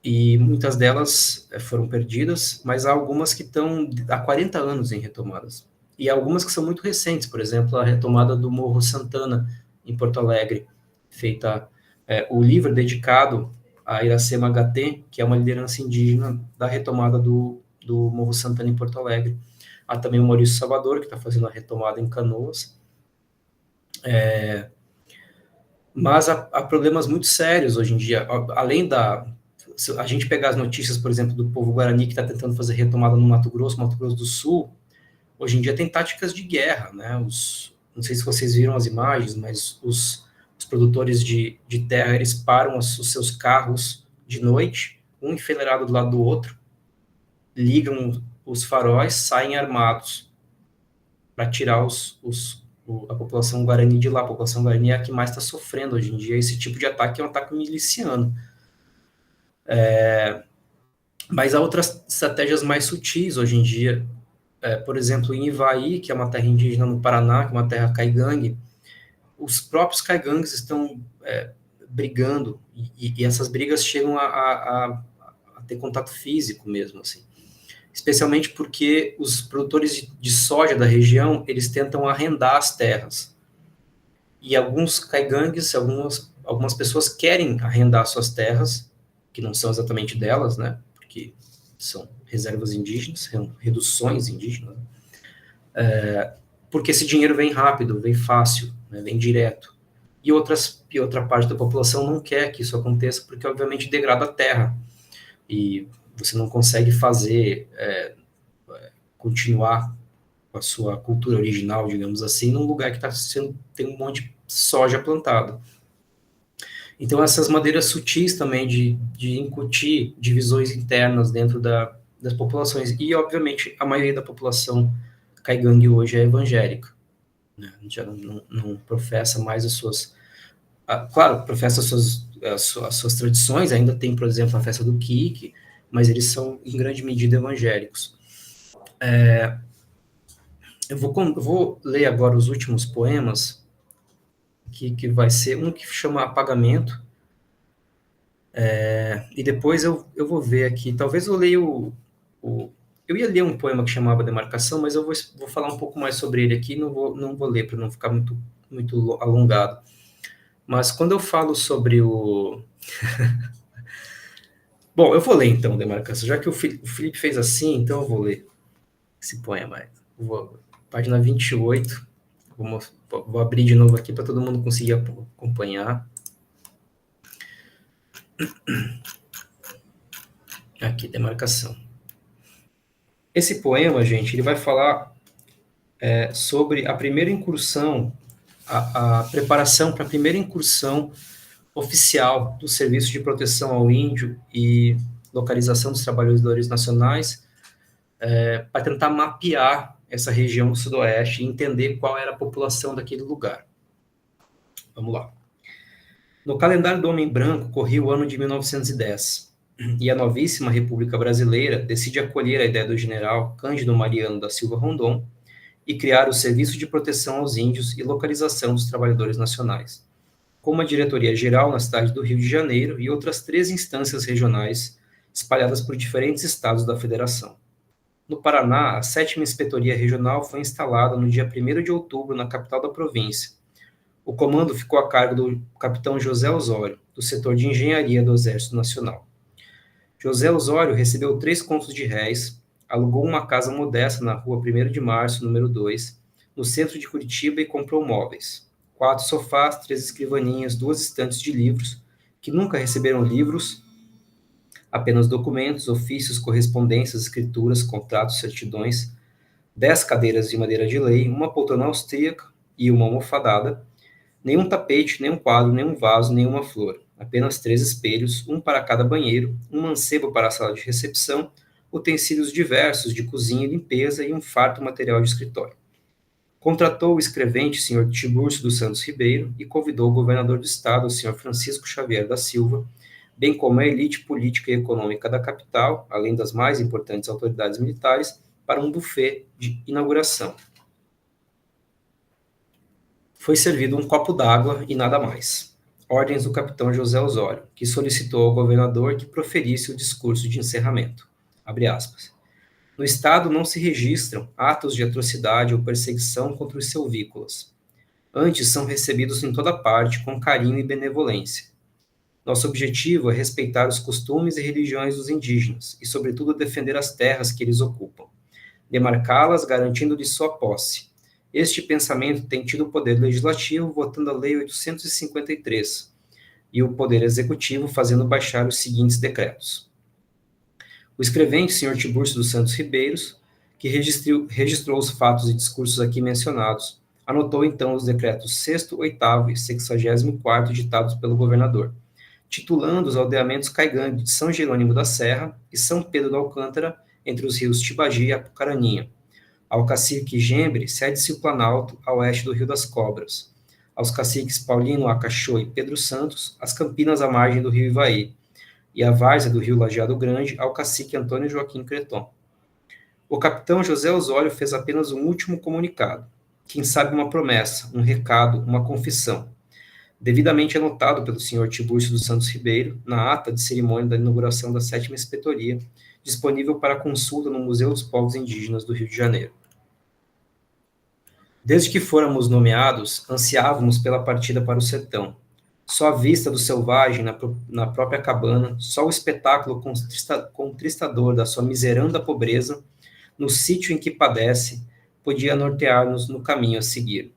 E muitas delas foram perdidas, mas há algumas que estão há 40 anos em retomadas. E há algumas que são muito recentes, por exemplo, a retomada do Morro Santana, em Porto Alegre, feita o livro dedicado a Iracema Gatê, que é uma liderança indígena da retomada do Morro Santana em Porto Alegre. Há também o Maurício Salvador, que está fazendo a retomada em Canoas. Mas há problemas muito sérios hoje em dia, além se a gente pegar as notícias, por exemplo, do povo Guarani que está tentando fazer retomada no Mato Grosso do Sul, hoje em dia tem táticas de guerra, né? Não sei se vocês viram as imagens, mas os produtores de terra, eles param os seus carros de noite, um enfileirado do lado do outro, ligam os faróis, saem armados para tirar a população Guarani de lá. A população Guarani é a que mais está sofrendo hoje em dia. Esse tipo de ataque é um ataque miliciano. Mas há outras estratégias mais sutis hoje em dia. Por exemplo, em Ivaí, que é uma terra indígena no Paraná, que é uma terra caigangue, os próprios caigangues estão brigando, e essas brigas chegam a ter contato físico mesmo, assim. Especialmente porque os produtores de soja da região, eles tentam arrendar as terras. E alguns caigangues, algumas pessoas querem arrendar suas terras, que não são exatamente delas, né? Porque são reservas indígenas, reduções indígenas, porque esse dinheiro vem rápido, vem fácil, né? Vem direto. E outra parte da população não quer que isso aconteça, porque obviamente degrada a terra. E você não consegue continuar com a sua cultura original, digamos assim, num lugar que tem um monte de soja plantada. Então, essas maneiras sutis também de incutir divisões internas dentro das populações. E, obviamente, a maioria da população caigangue hoje é evangélica. Né? Já não professa mais as suas... claro, professa as suas tradições, ainda tem, por exemplo, a festa do Kik, mas eles são, em grande medida, evangélicos. Eu vou ler agora os últimos poemas, que vai ser um que chama Apagamento, e depois eu vou ver aqui, talvez eu leia eu ia ler um poema que chamava Demarcação, mas eu vou falar um pouco mais sobre ele aqui, não vou ler para não ficar muito alongado. Mas quando eu falo sobre Bom, eu vou ler então Demarcação, já que o Felipe fez assim, então eu vou ler esse poema. Página 28, vou abrir de novo aqui para todo mundo conseguir acompanhar. Aqui, Demarcação. Esse poema, gente, ele vai falar sobre a primeira incursão, a preparação para a primeira incursão oficial do Serviço de Proteção ao Índio e Localização dos Trabalhadores Nacionais, para tentar mapear essa região do Sudoeste e entender qual era a população daquele lugar. Vamos lá. No calendário do Homem Branco corria o ano de 1910, e a novíssima República Brasileira decide acolher a ideia do general Cândido Mariano da Silva Rondon e criar o Serviço de Proteção aos Índios e Localização dos Trabalhadores Nacionais, com uma diretoria-geral na cidade do Rio de Janeiro e outras 3 instâncias regionais espalhadas por diferentes estados da federação. No Paraná, a 7ª Inspetoria Regional foi instalada no dia 1º de outubro na capital da província. O comando ficou a cargo do capitão José Osório, do setor de engenharia do Exército Nacional. José Osório recebeu 3 contos de réis, alugou uma casa modesta na rua 1º de Março, número 2, no centro de Curitiba e comprou móveis. 4 sofás, 3 escrivaninhas, 2 estantes de livros, que nunca receberam livros, apenas documentos, ofícios, correspondências, escrituras, contratos, certidões, 10 cadeiras de madeira de lei, uma poltrona austríaca e uma almofadada, nenhum tapete, nenhum quadro, nenhum vaso, nenhuma flor, apenas 3 espelhos, um para cada banheiro, um mancebo para a sala de recepção, utensílios diversos de cozinha e limpeza e um farto material de escritório. Contratou o escrevente, Sr. Tiburcio dos Santos Ribeiro, e convidou o governador do estado, Sr. Francisco Xavier da Silva, bem como a elite política e econômica da capital, além das mais importantes autoridades militares, para um buffet de inauguração. Foi servido um copo d'água e nada mais. Ordens do capitão José Osório, que solicitou ao governador que proferisse o discurso de encerramento. Abre aspas. No Estado não se registram atos de atrocidade ou perseguição contra os silvícolas. Antes são recebidos em toda parte com carinho e benevolência. Nosso objetivo é respeitar os costumes e religiões dos indígenas e, sobretudo, defender as terras que eles ocupam, demarcá-las garantindo-lhes sua posse. Este pensamento tem tido o poder legislativo votando a Lei 853 e o poder executivo fazendo baixar os seguintes decretos. O escrevente, Sr. Tiburcio dos Santos Ribeiros, que registrou os fatos e discursos aqui mencionados, anotou então os decretos 6º, 8º e 64º ditados pelo governador, titulando os aldeamentos Caigande de São Jerônimo da Serra e São Pedro do Alcântara, entre os rios Tibagi e Apucaraninha. Ao cacique Gembre, cede-se o Planalto, a oeste do Rio das Cobras. Aos caciques Paulino, Acachô e Pedro Santos, as Campinas à margem do Rio Ivaí, e a várzea do Rio Lajeado Grande, ao cacique Antônio Joaquim Creton. O capitão José Osório fez apenas um último comunicado, quem sabe uma promessa, um recado, uma confissão, devidamente anotado pelo senhor Tiburcio dos Santos Ribeiro, na ata de cerimônia da inauguração da 7ª Inspetoria, disponível para consulta no Museu dos Povos Indígenas do Rio de Janeiro. Desde que fôramos nomeados, ansiávamos pela partida para o sertão. Só a vista do selvagem na própria cabana, só o espetáculo contristador da sua miseranda pobreza, no sítio em que padece, podia nortear-nos no caminho a seguir.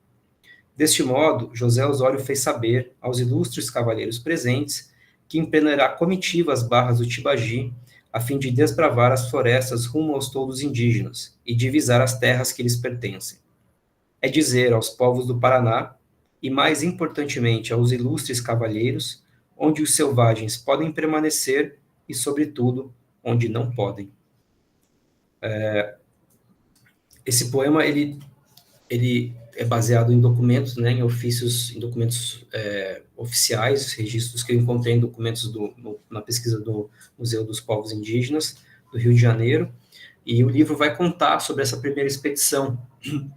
Deste modo, José Osório fez saber aos ilustres cavalheiros presentes que empreenderá comitiva às barras do Tibagi, a fim de desbravar as florestas rumo aos toldos indígenas e divisar as terras que lhes pertencem. É dizer aos povos do Paraná, e mais importantemente aos ilustres cavalheiros, onde os selvagens podem permanecer e, sobretudo, onde não podem. Esse poema, ele é baseado em documentos, né, em ofícios, em documentos oficiais, registros que eu encontrei em documentos na pesquisa do Museu dos Povos Indígenas, do Rio de Janeiro, e o livro vai contar sobre essa primeira expedição,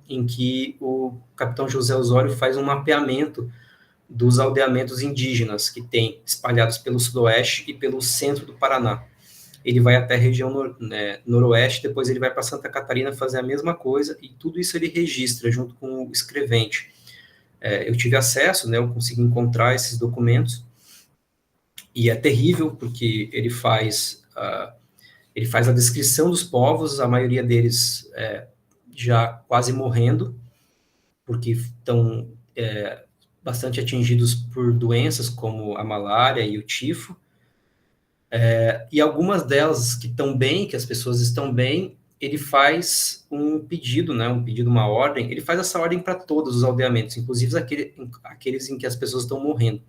em que o capitão José Osório faz um mapeamento dos aldeamentos indígenas que tem espalhados pelo sudoeste e pelo centro do Paraná. Ele vai até a região noroeste, depois ele vai para Santa Catarina fazer a mesma coisa, e tudo isso ele registra junto com o escrevente. Eu tive acesso, né, eu consegui encontrar esses documentos, e é terrível, porque ele faz a descrição dos povos, a maioria deles já quase morrendo, porque estão bastante atingidos por doenças como a malária e o tifo, e algumas delas que estão bem, que as pessoas estão bem, ele faz um pedido, né, uma ordem, ele faz essa ordem para todos os aldeamentos, inclusive aqueles em que as pessoas estão morrendo,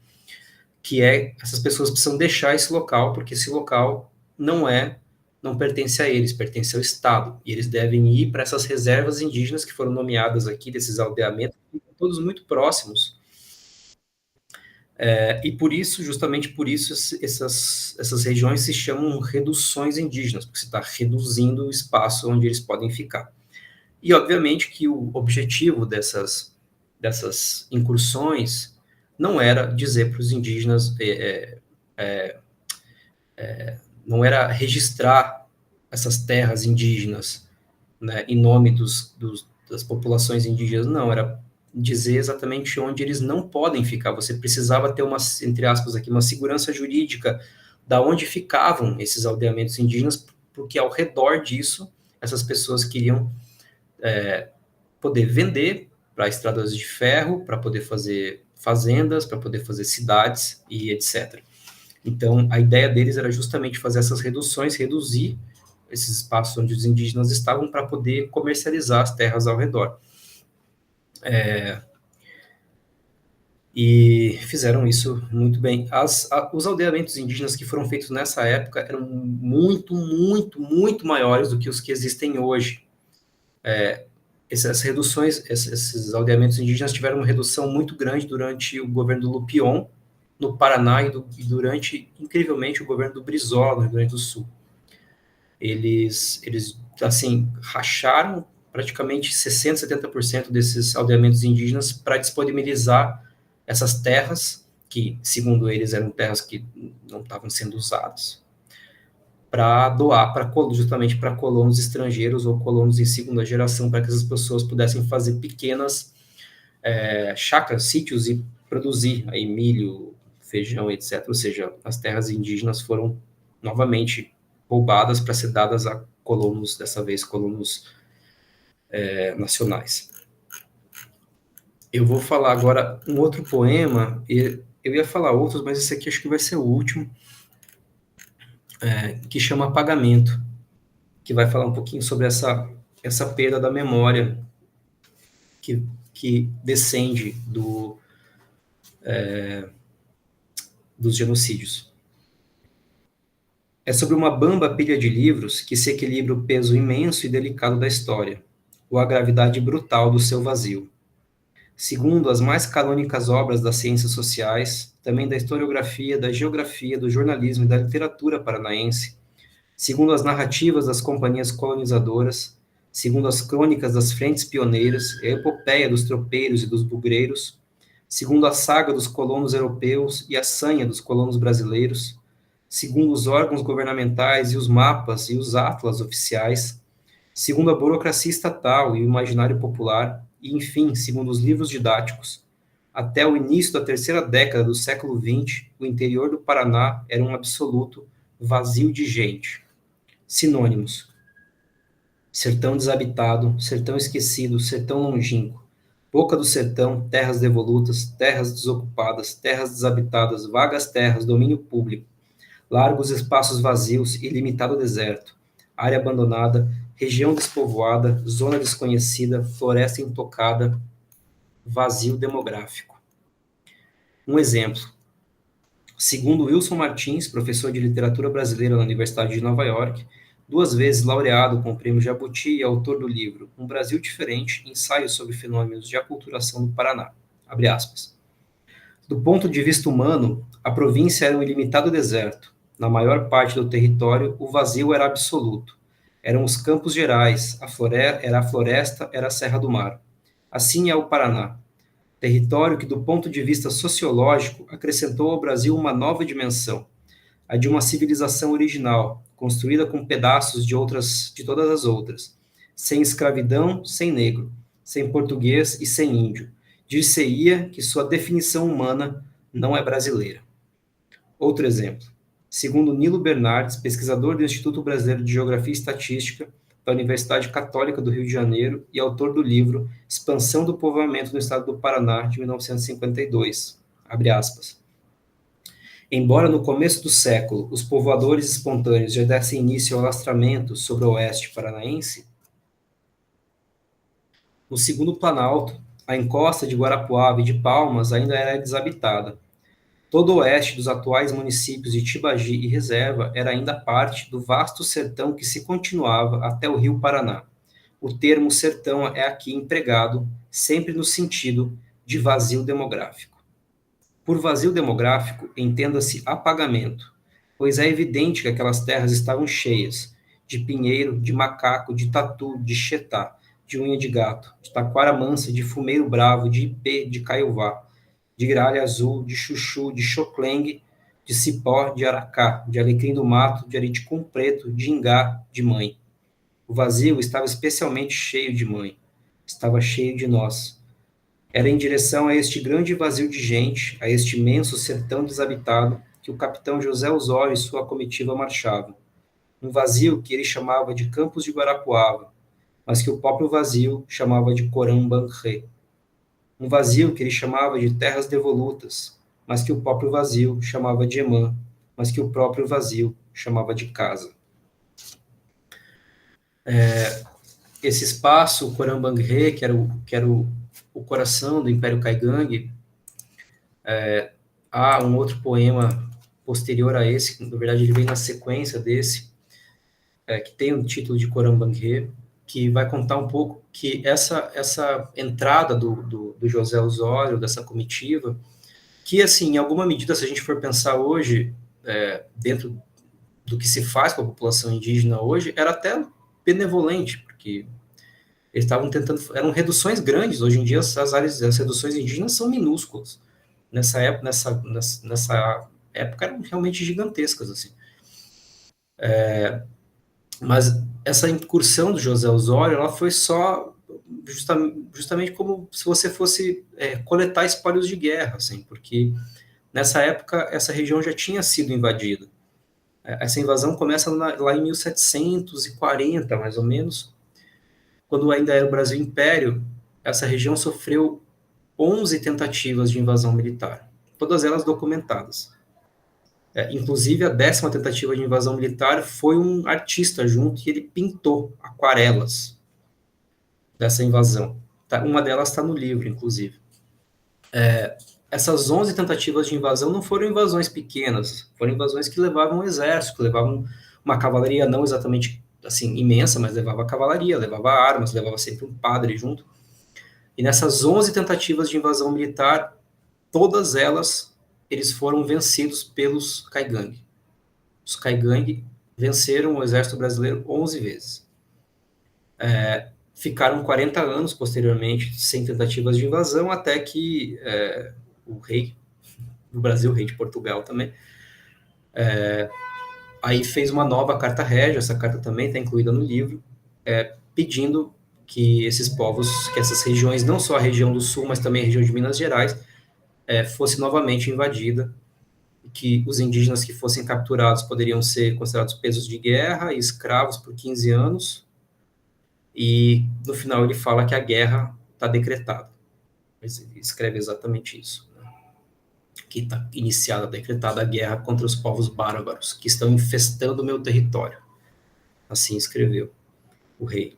que essas pessoas precisam deixar esse local, porque esse local não pertence a eles, pertence ao Estado, e eles devem ir para essas reservas indígenas que foram nomeadas aqui, desses aldeamentos, todos muito próximos, e por isso, justamente por isso, essas regiões se chamam reduções indígenas, porque você está reduzindo o espaço onde eles podem ficar. E, obviamente, que o objetivo dessas incursões não era dizer para os indígenas, não era registrar essas terras indígenas, né, em nome das populações indígenas, não, era dizer exatamente onde eles não podem ficar. Você precisava ter entre aspas aqui, uma segurança jurídica da onde ficavam esses aldeamentos indígenas, porque ao redor disso, essas pessoas queriam poder vender para estradas de ferro, para poder fazer fazendas, para poder fazer cidades e etc. Então, a ideia deles era justamente fazer essas reduções, reduzir esses espaços onde os indígenas estavam para poder comercializar as terras ao redor. E fizeram isso muito bem. Os aldeamentos indígenas que foram feitos nessa época eram muito, muito, muito maiores do que os que existem hoje. Essas reduções, esses aldeamentos indígenas tiveram uma redução muito grande durante o governo do Lupion, no Paraná, e durante, incrivelmente, o governo do Brizola, no Rio Grande do Sul. Eles assim, racharam praticamente 60%, 70% desses aldeamentos indígenas para disponibilizar essas terras, que, segundo eles, eram terras que não estavam sendo usadas, para doar justamente para colonos estrangeiros ou colonos em segunda geração, para que essas pessoas pudessem fazer pequenas chácaras, sítios e produzir aí milho, feijão, etc. Ou seja, as terras indígenas foram novamente roubadas para ser dadas a colonos, dessa vez colonos nacionais. Eu vou falar agora um outro poema, e eu ia falar outros, mas esse aqui acho que vai ser o último, que chama Apagamento, que vai falar um pouquinho sobre essa perda da memória que descende dos genocídios. É sobre uma bamba pilha de livros que se equilibra o peso imenso e delicado da história, ou a gravidade brutal do seu vazio. Segundo as mais canônicas obras das ciências sociais, também da historiografia, da geografia, do jornalismo e da literatura paranaense, segundo as narrativas das companhias colonizadoras, segundo as crônicas das frentes pioneiras, a epopeia dos tropeiros e dos bugreiros, segundo a saga dos colonos europeus e a sanha dos colonos brasileiros, segundo os órgãos governamentais e os mapas e os atlas oficiais, segundo a burocracia estatal e o imaginário popular, e, enfim, segundo os livros didáticos, até o início da terceira década do século XX, o interior do Paraná era um absoluto vazio de gente. Sinônimos: sertão desabitado, sertão esquecido, sertão longínquo, boca do sertão, terras devolutas, terras desocupadas, terras desabitadas, vagas terras, domínio público, largos espaços vazios, ilimitado deserto, área abandonada, região despovoada, zona desconhecida, floresta intocada, vazio demográfico. Um exemplo. Segundo Wilson Martins, professor de literatura brasileira na Universidade de Nova York, 2 vezes laureado com o Prêmio Jabuti e autor do livro Um Brasil Diferente, ensaios sobre fenômenos de aculturação no Paraná. Abre aspas. Do ponto de vista humano, a província era um ilimitado deserto. Na maior parte do território, o vazio era absoluto. Eram os Campos Gerais, era a floresta, era a Serra do Mar. Assim é o Paraná. Território que, do ponto de vista sociológico, acrescentou ao Brasil uma nova dimensão, a de uma civilização original, construída com pedaços de todas as outras, sem escravidão, sem negro, sem português e sem índio. Dir-se-ia que sua definição humana não é brasileira. Outro exemplo. Segundo Nilo Bernardes, pesquisador do Instituto Brasileiro de Geografia e Estatística da Universidade Católica do Rio de Janeiro e autor do livro Expansão do Povoamento no Estado do Paraná, de 1952. Abre aspas. Embora no começo do século os povoadores espontâneos já dessem início ao alastramento sobre o oeste paranaense, no segundo Planalto, a encosta de Guarapuava e de Palmas ainda era desabitada. Todo o oeste dos atuais municípios de Tibagi e Reserva era ainda parte do vasto sertão que se continuava até o rio Paraná. O termo sertão é aqui empregado sempre no sentido de vazio demográfico. Por vazio demográfico, entenda-se apagamento, pois é evidente que aquelas terras estavam cheias de pinheiro, de macaco, de tatu, de xetá, de unha de gato, de taquara mansa, de fumeiro bravo, de ipê, de caiová, de gralha azul, de chuchu, de choclengue, de cipó, de aracá, de alecrim do mato, de ariticum preto, de ingá, de mãe. O vazio estava especialmente cheio de mãe. Estava cheio de nós. Era em direção a este grande vazio de gente, a este imenso sertão desabitado, que o capitão José Osório e sua comitiva marchavam. Um vazio que ele chamava de Campos de Guarapuava, mas que o próprio vazio chamava de Corambanré. Um vazio que ele chamava de terras devolutas, mas que o próprio vazio chamava de Emã, mas que o próprio vazio chamava de casa. Esse espaço, o Coram Bangre, que era o coração do Império Kaigang, há um outro poema posterior a esse, que, na verdade, ele vem na sequência desse, que tem o título de Coram Bangre, que vai contar um pouco que essa entrada do José Osório, dessa comitiva, que, assim, em alguma medida, se a gente for pensar hoje, dentro do que se faz com a população indígena hoje, era até benevolente, porque eles estavam tentando, eram reduções grandes, hoje em dia as reduções indígenas são minúsculas. Nessa época eram realmente gigantescas, assim. Mas essa incursão do José Osório, ela foi só justamente como se você fosse coletar espólios de guerra, assim, porque nessa época essa região já tinha sido invadida. Essa invasão começa lá em 1740, mais ou menos, quando ainda era o Brasil Império. Essa região sofreu 11 tentativas de invasão militar, todas elas documentadas. Inclusive, a 10ª tentativa de invasão militar foi um artista junto e ele pintou aquarelas dessa invasão. Uma delas está no livro, inclusive. Essas 11 tentativas de invasão não foram invasões pequenas, foram invasões que levavam um exército, que levavam uma cavalaria não exatamente assim imensa, mas levava cavalaria, levava armas, levava sempre um padre junto. E nessas 11 tentativas de invasão militar, todas elas, eles foram vencidos pelos Kaigang. Os Kaigang venceram o exército brasileiro 11 vezes. Ficaram 40 anos, posteriormente, sem tentativas de invasão, até que o rei do Brasil, o rei de Portugal também, aí fez uma nova carta régia, essa carta também está incluída no livro, pedindo que esses povos, que essas regiões, não só a região do Sul, mas também a região de Minas Gerais, fosse novamente invadida, que os indígenas que fossem capturados poderiam ser considerados pesos de guerra e escravos por 15 anos, e no final ele fala que a guerra está decretada. Ele escreve exatamente isso, né? Que está iniciada, decretada a guerra contra os povos bárbaros, que estão infestando o meu território. Assim escreveu o rei.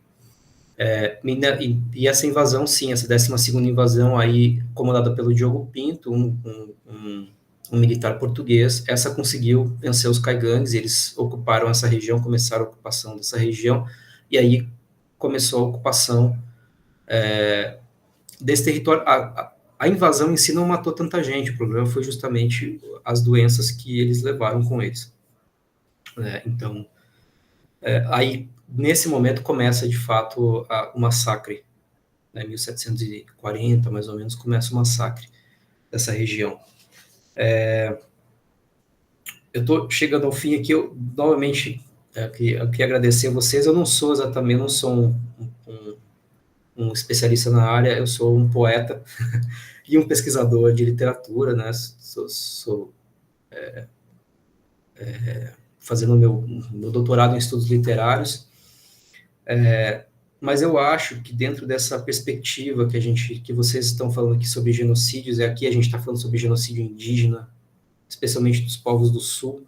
E essa invasão, sim, essa 12ª invasão aí, comandada pelo Diogo Pinto, um militar português, essa conseguiu vencer os Kaigangues, eles ocuparam essa região, começaram a ocupação dessa região, e aí começou a ocupação desse território. A invasão em si não matou tanta gente, o problema foi justamente as doenças que eles levaram com eles. Então, aí, nesse momento, começa, de fato, o massacre. Em 1740, mais ou menos, começa o massacre dessa região. Eu estou chegando ao fim aqui, eu, novamente, eu queria agradecer a vocês. Eu não sou exatamente, não sou um especialista na área, eu sou um poeta e um pesquisador de literatura, né? Sou fazendo meu doutorado em estudos literários, mas eu acho que dentro dessa perspectiva que vocês estão falando aqui sobre genocídios, e aqui a gente está falando sobre genocídio indígena, especialmente dos povos do Sul,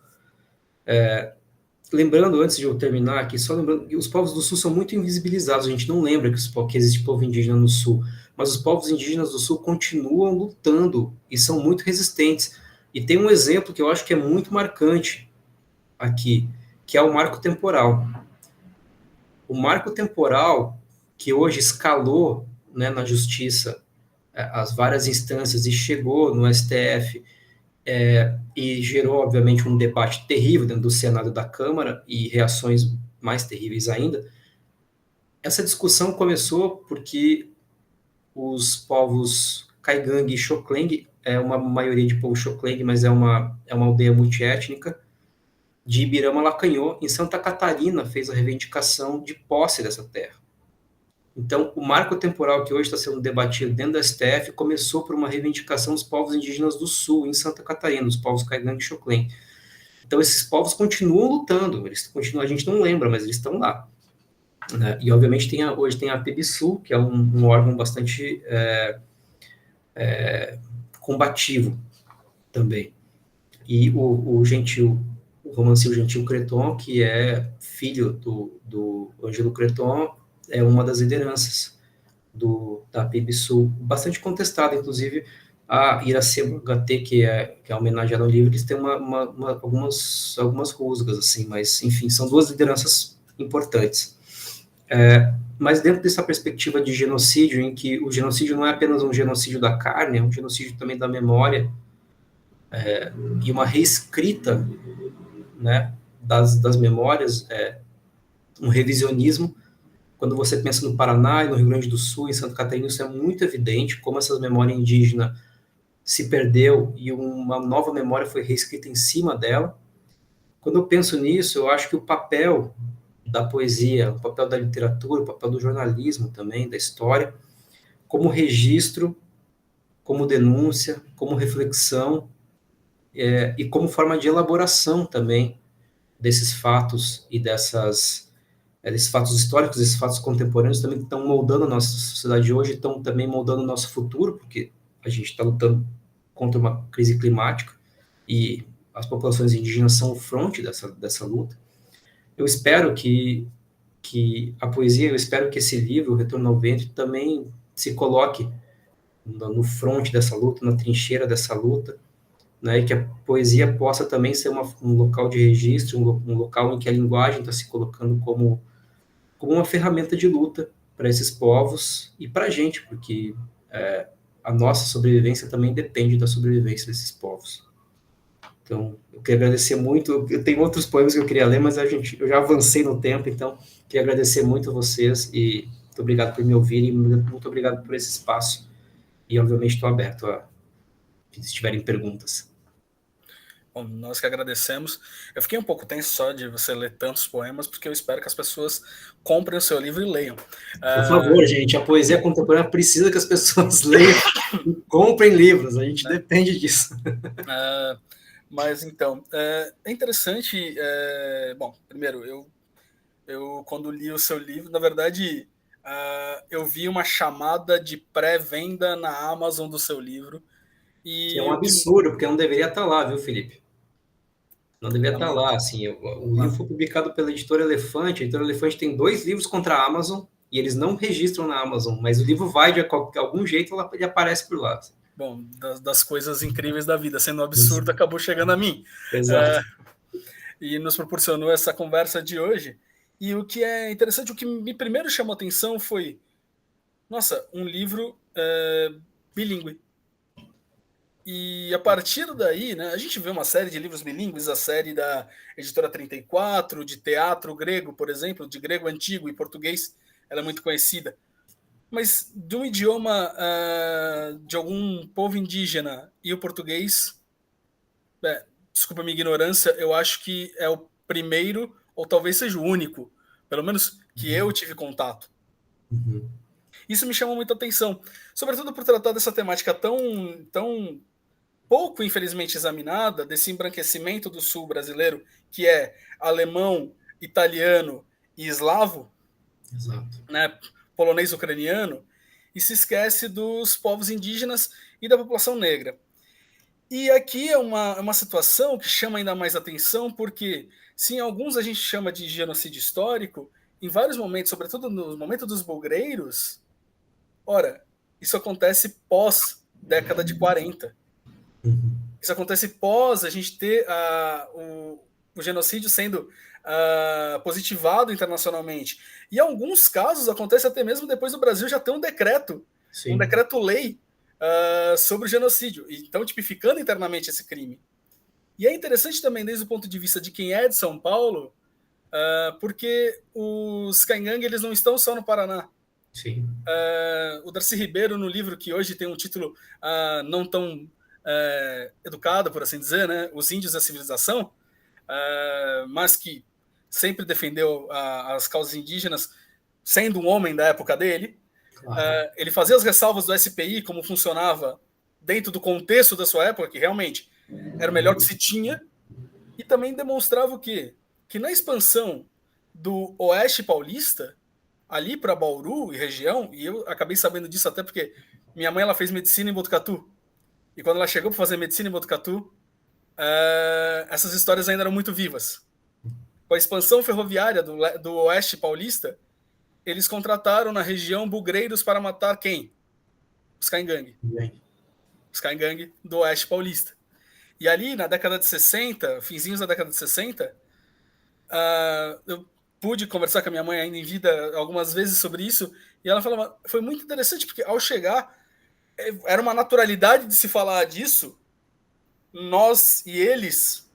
lembrando, antes de eu terminar aqui, só lembrando que os povos do Sul são muito invisibilizados, a gente não lembra que existe povo indígena no Sul, mas os povos indígenas do Sul continuam lutando e são muito resistentes. E tem um exemplo que eu acho que é muito marcante aqui, que é o marco temporal. O marco temporal, que hoje escalou, né, na justiça, as várias instâncias e chegou no STF, e gerou, obviamente, um debate terrível dentro do Senado e da Câmara, e reações mais terríveis ainda. Essa discussão começou porque os povos Kaigang e Xokleng, é uma maioria de povo Xokleng, mas é uma aldeia multiétnica, de Ibirama-Lacanhô, em Santa Catarina, fez a reivindicação de posse dessa terra. Então, o marco temporal que hoje está sendo debatido dentro da STF começou por uma reivindicação dos povos indígenas do Sul, em Santa Catarina, os povos Kaigang e Xokleng. Então, esses povos continuam lutando, a gente não lembra, mas eles estão lá. Né? E, obviamente, hoje tem a PBSU, que é um órgão bastante combativo também. e o Gentil, o romancil Gentil Creton, que é filho do Ângelo Creton, é uma das lideranças da PIB Sul, bastante contestada, inclusive a Iracema HT, que é homenageada ao livro, eles têm algumas rusgas, assim, mas, enfim, são duas lideranças importantes. Mas dentro dessa perspectiva de genocídio, em que o genocídio não é apenas um genocídio da carne, é um genocídio também da memória, e uma reescrita, né, das memórias, um revisionismo. Quando você pensa no Paraná e no Rio Grande do Sul, em Santa Catarina, isso é muito evidente, como essa memória indígena se perdeu e uma nova memória foi reescrita em cima dela. Quando eu penso nisso, eu acho que o papel da poesia, o papel da literatura, o papel do jornalismo também, da história, como registro, como denúncia, como reflexão, e como forma de elaboração também desses fatos e desses fatos históricos, esses fatos contemporâneos também estão moldando a nossa sociedade hoje, estão também moldando o nosso futuro, porque a gente está lutando contra uma crise climática e as populações indígenas são o fronte dessa luta. Eu espero que a poesia, eu espero que esse livro, O Retorno ao Ventre, também se coloque no fronte dessa luta, na trincheira dessa luta, né, e que a poesia possa também ser um local de registro, um local em que a linguagem está se colocando como uma ferramenta de luta para esses povos e para a gente, porque a nossa sobrevivência também depende da sobrevivência desses povos. Então, eu queria agradecer muito. Eu tenho outros poemas que eu queria ler, mas eu já avancei no tempo, então queria agradecer muito a vocês e muito obrigado por me ouvir e muito obrigado por esse espaço. E, obviamente, estou aberto a se tiverem perguntas. Bom, nós que agradecemos. Eu fiquei um pouco tenso só de você ler tantos poemas, porque eu espero que as pessoas comprem o seu livro e leiam. Por favor, gente, a poesia contemporânea precisa que as pessoas leiam e comprem livros, a gente depende disso. Mas então, é interessante. Bom, primeiro, eu quando li o seu livro, na verdade, eu vi uma chamada de pré-venda na Amazon do seu livro. Que é E um o que. absurdo, porque não deveria estar lá, viu, Felipe? Não deveria estar Não, lá, assim, o livro não. foi publicado pela Editora Elefante, a Editora Elefante tem 2 livros contra a Amazon, e eles não registram na Amazon, mas o livro vai de algum jeito, ele aparece por lá. Bom, das coisas incríveis da vida, sendo um absurdo, acabou chegando a mim. Exato. E nos proporcionou essa conversa de hoje. E o que é interessante, o que me primeiro chamou a atenção foi, nossa, um livro bilíngue. E a partir daí, né, a gente vê uma série de livros bilíngues, a série da Editora 34, de teatro grego, por exemplo, de grego antigo e português, ela é muito conhecida. Mas de um idioma de algum povo indígena e o português, desculpa a minha ignorância, eu acho que é o primeiro, ou talvez seja o único, pelo menos que eu tive contato. Uhum. Isso me chamou muita atenção, sobretudo por tratar dessa temática tão pouco, infelizmente, examinada, desse embranquecimento do sul brasileiro, que é alemão, italiano e eslavo, Exato. né, polonês ucraniano, e se esquece dos povos indígenas e da população negra. E aqui é uma situação que chama ainda mais atenção, porque se em alguns a gente chama de genocídio histórico, em vários momentos, sobretudo no momento dos bulgreiros, ora, isso acontece pós década de 40. Uhum. Isso acontece pós a gente ter o genocídio sendo positivado internacionalmente. E em alguns casos acontece até mesmo depois do Brasil já ter um decreto-lei sobre o genocídio, então tipificando internamente esse crime. E é interessante também desde o ponto de vista de quem é de São Paulo, porque os Caingangue eles não estão só no Paraná. Sim. O Darcy Ribeiro, no livro que hoje tem um título não tão educado, por assim dizer, né? Os Índios da Civilização, mas que sempre defendeu as causas indígenas, sendo um homem da época dele. Claro. Ele fazia as ressalvas do SPI, como funcionava dentro do contexto da sua época, que realmente era o melhor que se tinha, e também demonstrava o quê? Que na expansão do Oeste Paulista, ali para Bauru e região, e eu acabei sabendo disso até porque minha mãe ela fez medicina em Botucatu, e quando ela chegou para fazer medicina em Botucatu, essas histórias ainda eram muito vivas. Com a expansão ferroviária do Oeste Paulista, eles contrataram na região bugreiros para matar quem? Os Caingangue. Os Caingangue do Oeste Paulista. E ali, na década de 60, finzinhos da década de 60, eu pude conversar com a minha mãe ainda em vida algumas vezes sobre isso, e ela falava, foi muito interessante, porque ao chegar, era uma naturalidade de se falar disso, nós e eles,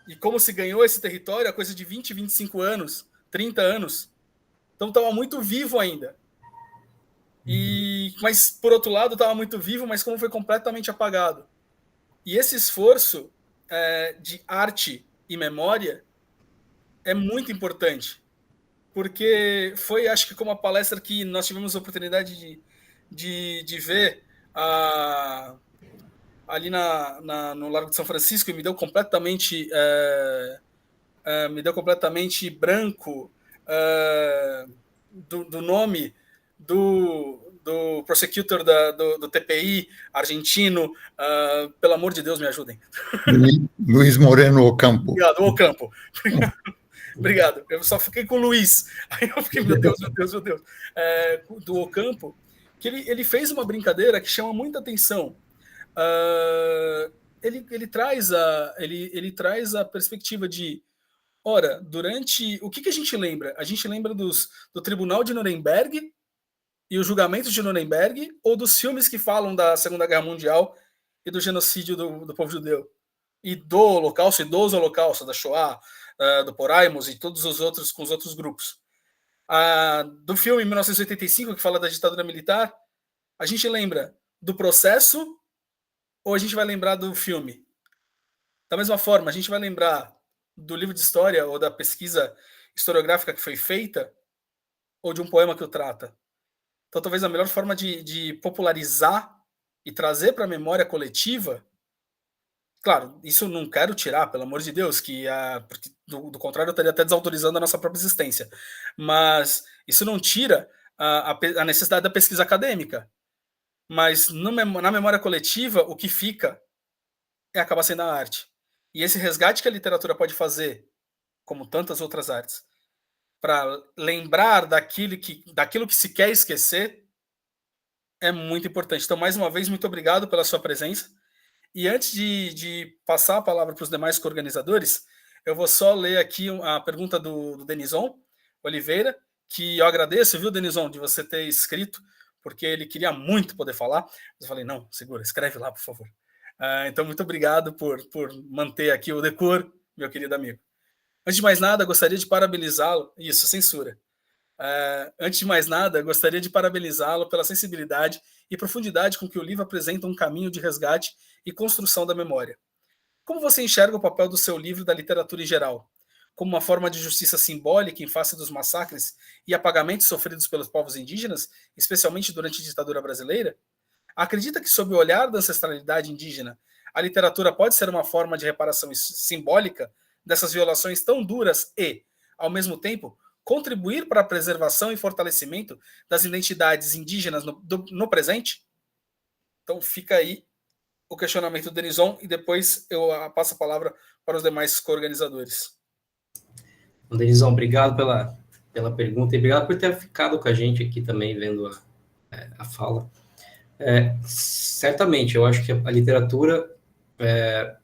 e como se ganhou esse território, a coisa de 20, 25 anos, 30 anos. Então estava muito vivo ainda. Mas, por outro lado, estava muito vivo, mas como foi completamente apagado. E esse esforço de arte e memória é muito importante, porque foi, acho que, como a palestra que nós tivemos a oportunidade de ver ali no Largo de São Francisco, e me deu completamente branco do nome do prosecutor do TPI argentino. Pelo amor de Deus, me ajudem. Luiz Moreno Ocampo. Obrigado, Ocampo. Obrigado. Eu só fiquei com o Luiz. Aí eu fiquei, meu Deus. Do Ocampo, que ele fez uma brincadeira que chama muita atenção. Ele traz a perspectiva de, ora, durante... O que a gente lembra? A gente lembra do Tribunal de Nuremberg e os julgamentos de Nuremberg, ou dos filmes que falam da Segunda Guerra Mundial e do genocídio do povo judeu? E do Holocausto, e dos Holocaustos, da Shoah, do Poraimus e todos os outros, com os outros grupos. Do filme 1985, que fala da ditadura militar, a gente lembra do processo ou a gente vai lembrar do filme? Da mesma forma, a gente vai lembrar do livro de história ou da pesquisa historiográfica que foi feita ou de um poema que o trata? Então, talvez a melhor forma de popularizar e trazer para a memória coletiva, claro, isso não quero tirar, pelo amor de Deus, porque do contrário eu estaria até desautorizando a nossa própria existência, mas isso não tira a necessidade da pesquisa acadêmica, mas na memória coletiva o que fica acaba sendo a arte. E esse resgate que a literatura pode fazer, como tantas outras artes, para lembrar daquilo que se quer esquecer, é muito importante. Então, mais uma vez, muito obrigado pela sua presença. E antes de passar a palavra para os demais coorganizadores, eu vou só ler aqui a pergunta do Denison Oliveira, que eu agradeço, viu, Denison, de você ter escrito, porque ele queria muito poder falar. Eu falei, não, segura, escreve lá, por favor. Então, muito obrigado por manter aqui o decor, meu querido amigo. Antes de mais nada, gostaria de parabenizá-lo. Isso, censura. Antes de mais nada, gostaria de parabenizá-lo pela sensibilidade e profundidade com que o livro apresenta um caminho de resgate e construção da memória. Como você enxerga o papel do seu livro da literatura em geral? Como uma forma de justiça simbólica em face dos massacres e apagamentos sofridos pelos povos indígenas, especialmente durante a ditadura brasileira? Acredita que, sob o olhar da ancestralidade indígena, a literatura pode ser uma forma de reparação simbólica dessas violações tão duras e, ao mesmo tempo, contribuir para a preservação e fortalecimento das identidades indígenas no presente? Então fica aí o questionamento do Denison e depois eu passo a palavra para os demais co-organizadores. Denison, obrigado pela pergunta e obrigado por ter ficado com a gente aqui também, vendo a fala. Certamente, eu acho que a literatura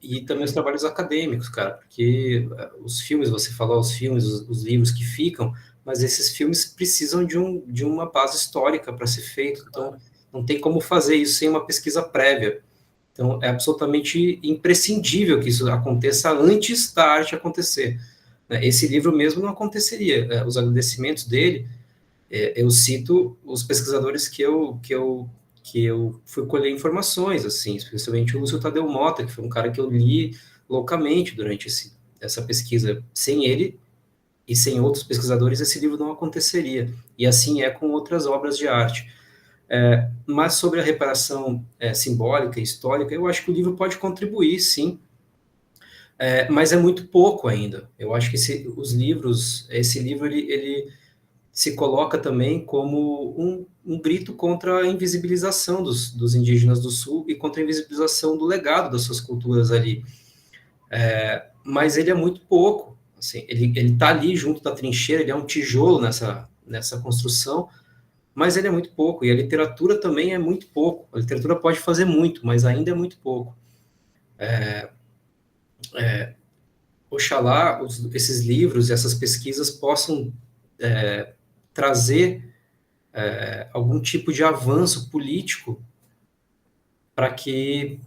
e também os trabalhos acadêmicos, cara, porque os filmes, você falou, os filmes, os livros que ficam, mas esses filmes precisam de uma base histórica para ser feito, então não tem como fazer isso sem uma pesquisa prévia. Então, é absolutamente imprescindível que isso aconteça antes da arte acontecer. Esse livro mesmo não aconteceria. Os agradecimentos dele, eu cito os pesquisadores que eu fui colher informações, assim, especialmente o Lúcio Tadeu Mota, que foi um cara que eu li loucamente durante essa pesquisa. Sem ele e sem outros pesquisadores, esse livro não aconteceria. E assim é com outras obras de arte. Mas sobre a reparação simbólica e histórica, eu acho que o livro pode contribuir, sim, mas é muito pouco ainda. Eu acho que esse livro, ele se coloca também como um grito contra a invisibilização dos indígenas do Sul e contra a invisibilização do legado das suas culturas ali. Mas ele é muito pouco. Assim, ele está ali junto da trincheira, ele é um tijolo nessa construção, mas ele é muito pouco. E a literatura também é muito pouco. A literatura pode fazer muito, mas ainda é muito pouco. Oxalá esses livros e essas pesquisas possam trazer algum tipo de avanço político para que,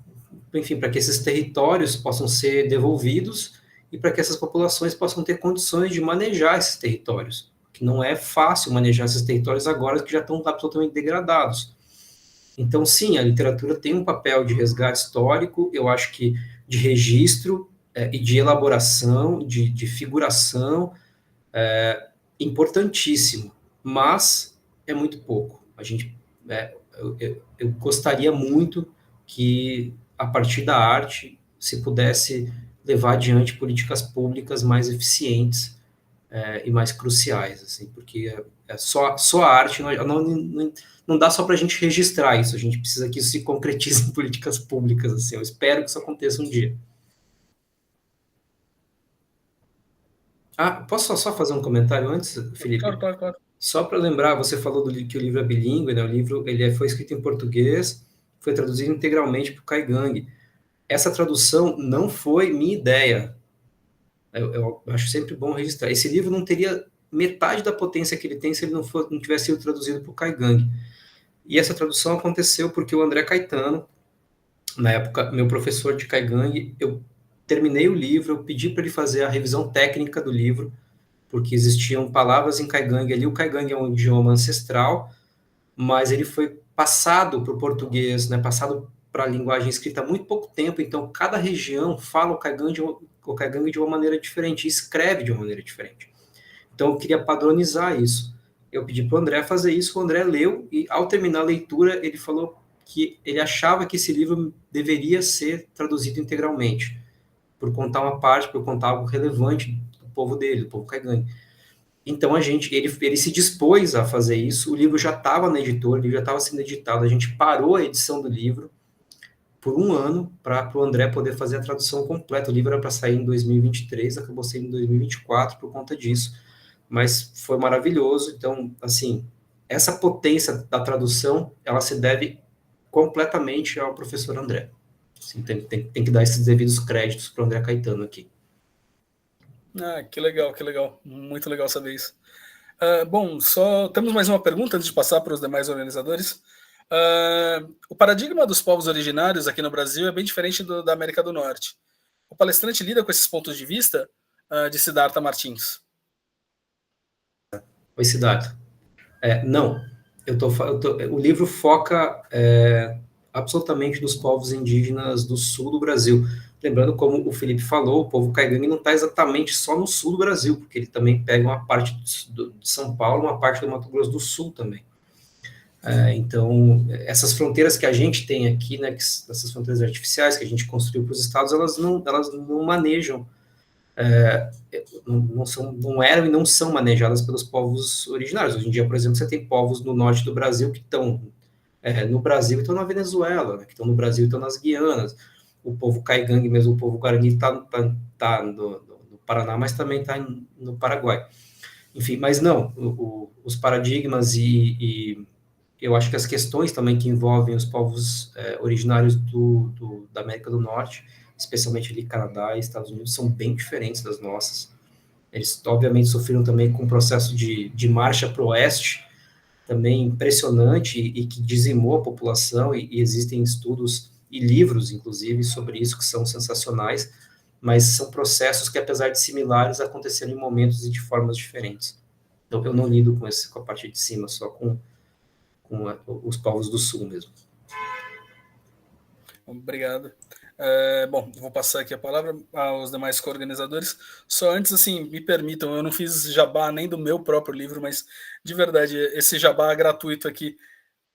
enfim, para que esses territórios possam ser devolvidos e para que essas populações possam ter condições de manejar esses territórios, que não é fácil manejar esses territórios agora que já estão absolutamente degradados. Então, sim, a literatura tem um papel de resgate histórico, eu acho que de registro e de elaboração, de figuração, importantíssimo, mas é muito pouco. Eu gostaria muito que, a partir da arte, se pudesse levar adiante políticas públicas mais eficientes e mais cruciais, assim, porque só a arte não dá só para a gente registrar isso, a gente precisa que isso se concretize em políticas públicas, assim, eu espero que isso aconteça um dia. Posso só fazer um comentário antes, Felipe? Claro. Só para lembrar, você falou que o livro é bilíngue, né? O livro foi escrito em português, foi traduzido integralmente para o Caigangue. Essa tradução não foi minha ideia. Eu acho sempre bom registrar. Esse livro não teria metade da potência que ele tem se ele não tivesse sido traduzido para o Caigangue. E essa tradução aconteceu porque o André Caetano, na época, meu professor de Caigangue, eu terminei o livro, eu pedi para ele fazer a revisão técnica do livro, porque existiam palavras em Caigangue ali. O Caigangue é um idioma ancestral, mas ele foi passado para o português, né, passado para a linguagem escrita há muito pouco tempo, então cada região fala o Caigangue de uma maneira diferente, e escreve de uma maneira diferente. Então eu queria padronizar isso. Eu pedi para o André fazer isso, o André leu, e ao terminar a leitura, ele falou que ele achava que esse livro deveria ser traduzido integralmente, por contar algo relevante do povo dele, do povo Caigangue. Então ele se dispôs a fazer isso, o livro já estava na editora, ele já estava sendo editado, a gente parou a edição do livro por um ano para o André poder fazer a tradução completa. O livro era para sair em 2023, acabou saindo em 2024 por conta disso, mas foi maravilhoso. Então, assim, essa potência da tradução, ela se deve completamente ao professor André. Assim, tem que dar esses devidos créditos para o André Caetano aqui. Que legal. Muito legal saber isso. Bom, só temos mais uma pergunta antes de passar para os demais organizadores. O paradigma dos povos originários aqui no Brasil é bem diferente da América do Norte. O palestrante lida com esses pontos de vista de Siddhartha Martins? Oi, Siddhartha. Não, o livro foca absolutamente nos povos indígenas do sul do Brasil. Lembrando, como o Felipe falou, o povo Caigangue não está exatamente só no sul do Brasil, porque ele também pega uma parte de São Paulo, uma parte do Mato Grosso do Sul também. Então, essas fronteiras que a gente tem aqui, né, essas fronteiras artificiais que a gente construiu para os estados, elas não manejam, não eram e não são manejadas pelos povos originários. Hoje em dia, por exemplo, você tem povos no norte do Brasil que estão no Brasil e estão na Venezuela, né, que estão no Brasil e estão nas Guianas. O povo Caigangue, mesmo o povo Guarani, está no Paraná, mas também está no Paraguai. Enfim, mas não, os paradigmas e eu acho que as questões também que envolvem os povos originários da América do Norte, especialmente ali Canadá e Estados Unidos, são bem diferentes das nossas. Eles, obviamente, sofreram também com um processo de marcha para o oeste, também impressionante e que dizimou a população, e existem estudos e livros, inclusive, sobre isso, que são sensacionais, mas são processos que, apesar de similares, aconteceram em momentos e de formas diferentes. Então, eu não lido com a parte de cima, só com os povos do sul mesmo. Obrigado. Bom, vou passar aqui a palavra aos demais co-organizadores. Só antes, assim, me permitam, eu não fiz jabá nem do meu próprio livro, mas de verdade, esse jabá gratuito aqui,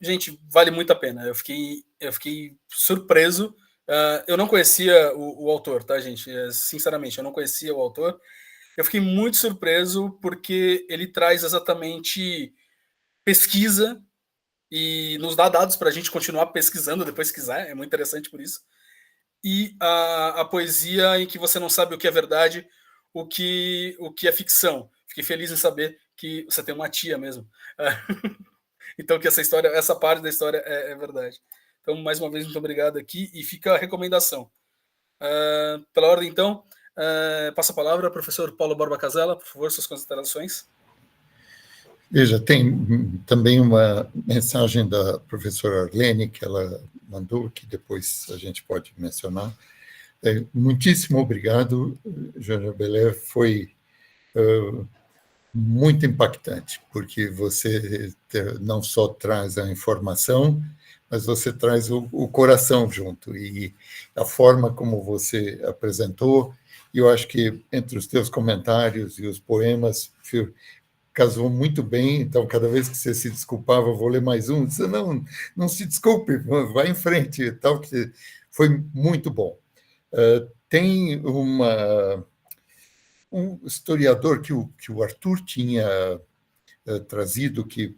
gente, vale muito a pena. Eu fiquei surpreso. Eu não conhecia o autor, tá, gente? Sinceramente, eu não conhecia o autor. Eu fiquei muito surpreso porque ele traz exatamente pesquisa e nos dá dados para a gente continuar pesquisando depois que quiser, é muito interessante por isso. e a poesia em que você não sabe o que é verdade, o que é ficção. Fiquei feliz em saber que você tem uma tia mesmo. Então, que essa parte da história é verdade. Então, mais uma vez, muito obrigado aqui, e fica a recomendação. Pela ordem, então, passo a palavra ao professor Paulo Borba Casella, por favor, suas considerações. Veja, tem também uma mensagem da professora Arlene que ela mandou, que depois a gente pode mencionar. Muitíssimo obrigado, Jânio Belé, foi muito impactante, porque você não só traz a informação, mas você traz o coração junto, e a forma como você apresentou, e eu acho que entre os teus comentários e os poemas, casou muito bem. Então, cada vez que você se desculpava, vou ler mais um, você não se desculpe, vai em frente e tal, que foi muito bom. Tem um historiador que o Arthur tinha trazido, que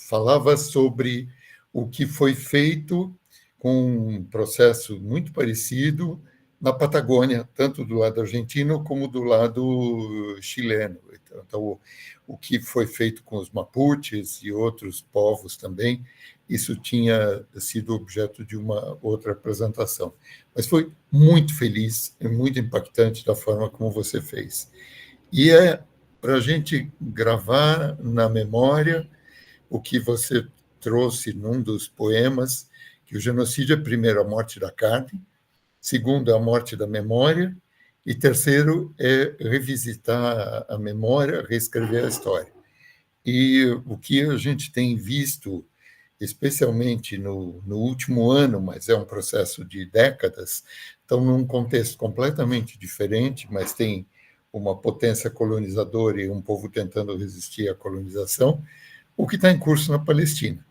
falava sobre o que foi feito com um processo muito parecido na Patagônia, tanto do lado argentino como do lado chileno. Então, o que foi feito com os Mapuches e outros povos também, isso tinha sido objeto de uma outra apresentação. Mas foi muito feliz e muito impactante da forma como você fez. E para a gente gravar na memória o que você trouxe num dos poemas, que o genocídio é, primeiro, a morte da carne, segundo, a morte da memória, e terceiro é revisitar a memória, reescrever a história. E o que a gente tem visto, especialmente no último ano, mas é um processo de décadas, estão num contexto completamente diferente, mas tem uma potência colonizadora e um povo tentando resistir à colonização, o que está em curso na Palestina.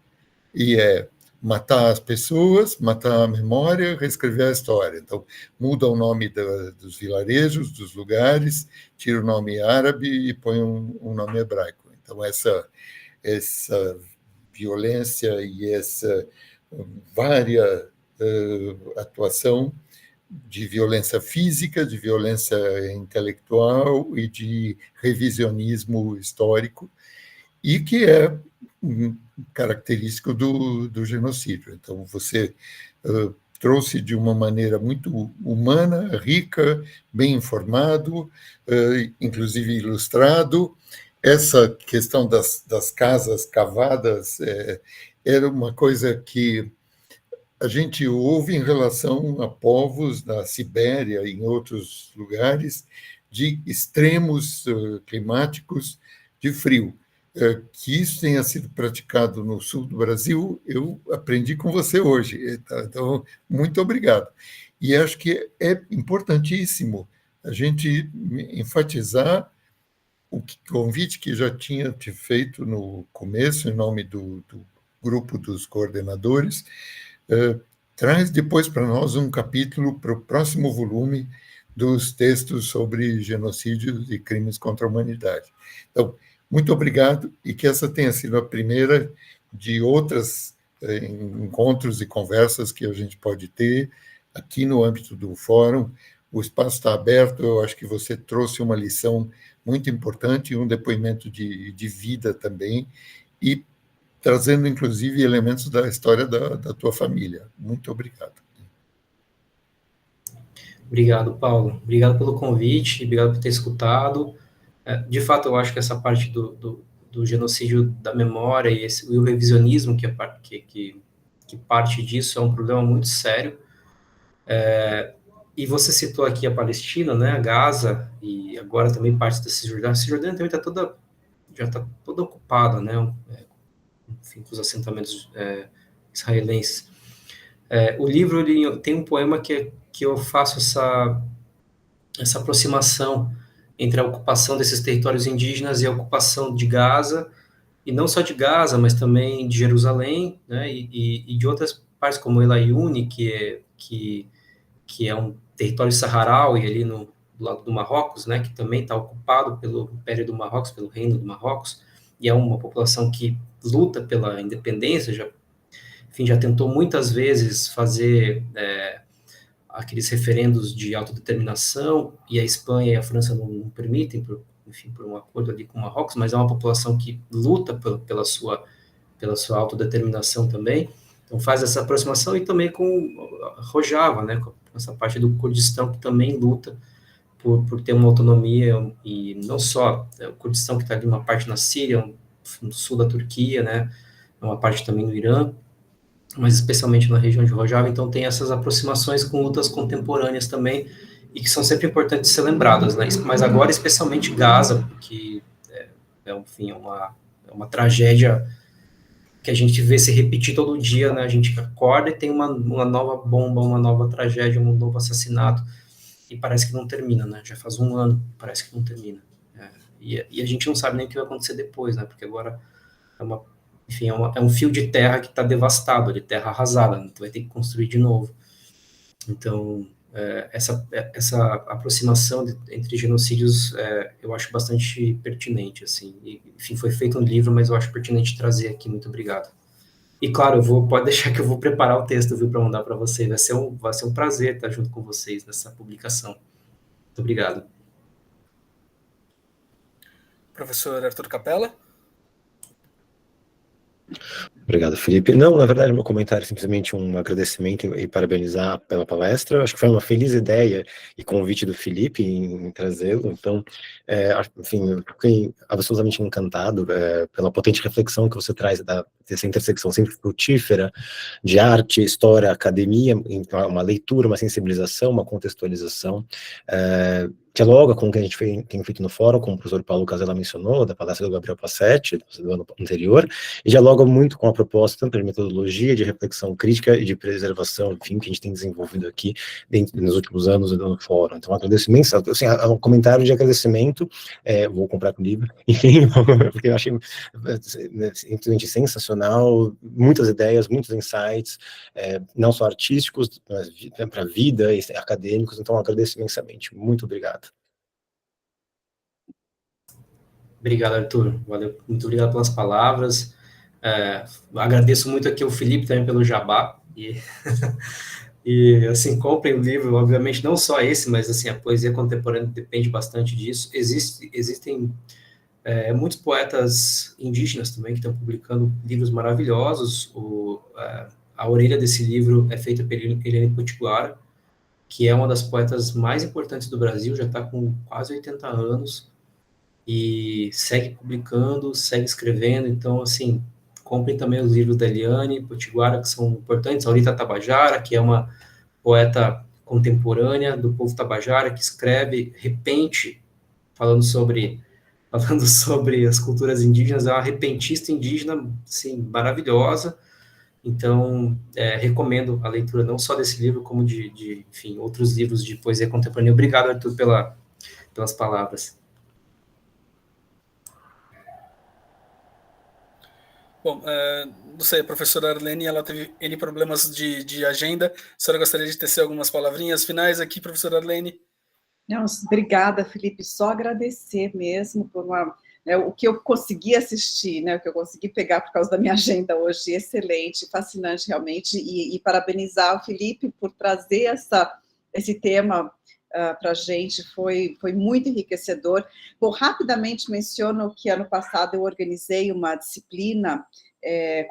E é matar as pessoas, matar a memória, reescrever a história. Então, muda o nome dos vilarejos, dos lugares, tira o nome árabe e põe um nome hebraico. Então, essa violência e essa vária atuação de violência física, de violência intelectual e de revisionismo histórico, e que é característico do genocídio. Então, você trouxe de uma maneira muito humana, rica, bem informado, inclusive ilustrado. Essa questão das casas cavadas era uma coisa que a gente ouve em relação a povos da Sibéria e em outros lugares de extremos climáticos de frio. Que isso tenha sido praticado no sul do Brasil, eu aprendi com você hoje. Então, muito obrigado. E acho que é importantíssimo a gente enfatizar o convite que já tinha te feito no começo, em nome do grupo dos coordenadores. Traz depois para nós um capítulo para o próximo volume dos textos sobre genocídios e crimes contra a humanidade. Então, muito obrigado, e que essa tenha sido a primeira de outras encontros e conversas que a gente pode ter aqui no âmbito do fórum. O espaço está aberto, eu acho que você trouxe uma lição muito importante, um depoimento de vida também, e trazendo, inclusive, elementos da história da tua família. Muito obrigado. Obrigado, Paulo. Obrigado pelo convite, obrigado por ter escutado. De fato, eu acho que essa parte do genocídio da memória e o revisionismo que parte disso é um problema muito sério. E você citou aqui a Palestina, né, a Gaza, e agora também parte da Cisjordânia. A Cisjordânia também já está toda ocupada, né, enfim, com os assentamentos israelenses. O livro ele tem um poema que eu faço essa aproximação entre a ocupação desses territórios indígenas e a ocupação de Gaza, e não só de Gaza, mas também de Jerusalém, né, e de outras partes, como El Aaiún, que é um território saharaui ali do lado do Marrocos, né, que também está ocupado pelo Império do Marrocos, pelo Reino do Marrocos, e é uma população que luta pela independência, já tentou muitas vezes fazer aqueles referendos de autodeterminação, e a Espanha e a França não permitem, enfim, por um acordo ali com o Marrocos, mas é uma população que luta pela sua autodeterminação também. Então faz essa aproximação, e também com Rojava, né, com essa parte do Kurdistão, que também luta por ter uma autonomia, e não só o Kurdistão, que está ali uma parte na Síria, no sul da Turquia, né, uma parte também no Irã, mas especialmente na região de Rojava. Então tem essas aproximações com lutas contemporâneas também, e que são sempre importantes ser lembradas, né, mas agora especialmente Gaza, porque enfim, é uma tragédia que a gente vê se repetir todo dia, né, a gente acorda e tem uma nova bomba, uma nova tragédia, um novo assassinato, e parece que não termina, né, já faz um ano, parece que não termina, e a gente não sabe nem o que vai acontecer depois, né, porque agora é um fio de terra que está devastado, de terra arrasada, né, vai ter que construir de novo. Então, essa aproximação entre genocídios eu acho bastante pertinente, assim, e, enfim, foi feito um livro, mas eu acho pertinente trazer aqui. Muito obrigado. E claro, pode deixar que eu vou preparar o texto, viu, para mandar para vocês. Vai ser um prazer estar junto com vocês nessa publicação. Muito obrigado. Professor Arthur Capella? Obrigado, Felipe. Não, na verdade, meu comentário é simplesmente um agradecimento e parabenizar pela palestra. Acho que foi uma feliz ideia e convite do Felipe em trazê-lo. Então, enfim, eu fiquei absolutamente encantado pela potente reflexão que você traz dessa intersecção sempre frutífera de arte, história, academia, uma leitura, uma sensibilização, uma contextualização. Dialoga com o que a gente tem feito no fórum, como o professor Paulo Casella mencionou, da palestra do Gabriel Passetti, do ano anterior, e dialoga muito com a proposta tanto de metodologia, de reflexão crítica e de preservação, enfim, que a gente tem desenvolvido aqui nos últimos anos no fórum. Então, agradeço imenso, assim, um comentário de agradecimento, vou comprar o livro, enfim, porque eu achei simplesmente sensacional, muitas ideias, muitos insights, não só artísticos, mas para a vida e acadêmicos, então agradeço imensamente. Muito obrigado. Obrigado, Arthur. Valeu, muito obrigado pelas palavras. Agradeço muito aqui ao Felipe também pelo jabá, e assim, comprem o livro, obviamente, não só esse, mas assim, a poesia contemporânea depende bastante disso. Existem muitos poetas indígenas também que estão publicando livros maravilhosos. A orelha desse livro é feita por Helene Potiguara, que é uma das poetas mais importantes do Brasil, já está com quase 80 anos, e segue publicando, segue escrevendo. Então, assim, comprem também os livros da Eliane Potiguara, que são importantes. Aurita Tabajara, que é uma poeta contemporânea do povo tabajara, que escreve repente, falando sobre as culturas indígenas. É uma repentista indígena, assim, maravilhosa. Então, recomendo a leitura não só desse livro, como enfim, outros livros de poesia contemporânea. Obrigado, Arthur, pelas palavras. Bom, não sei, a professora Arlene, ela teve N problemas de agenda. A senhora gostaria de tecer algumas palavrinhas finais aqui, professora Arlene? Não, obrigada, Felipe. Só agradecer mesmo por o que eu consegui assistir, né, o que eu consegui pegar por causa da minha agenda hoje, excelente, fascinante realmente, e parabenizar o Felipe por trazer esse tema para a gente, foi muito enriquecedor. Bom, rapidamente menciono que ano passado eu organizei uma disciplina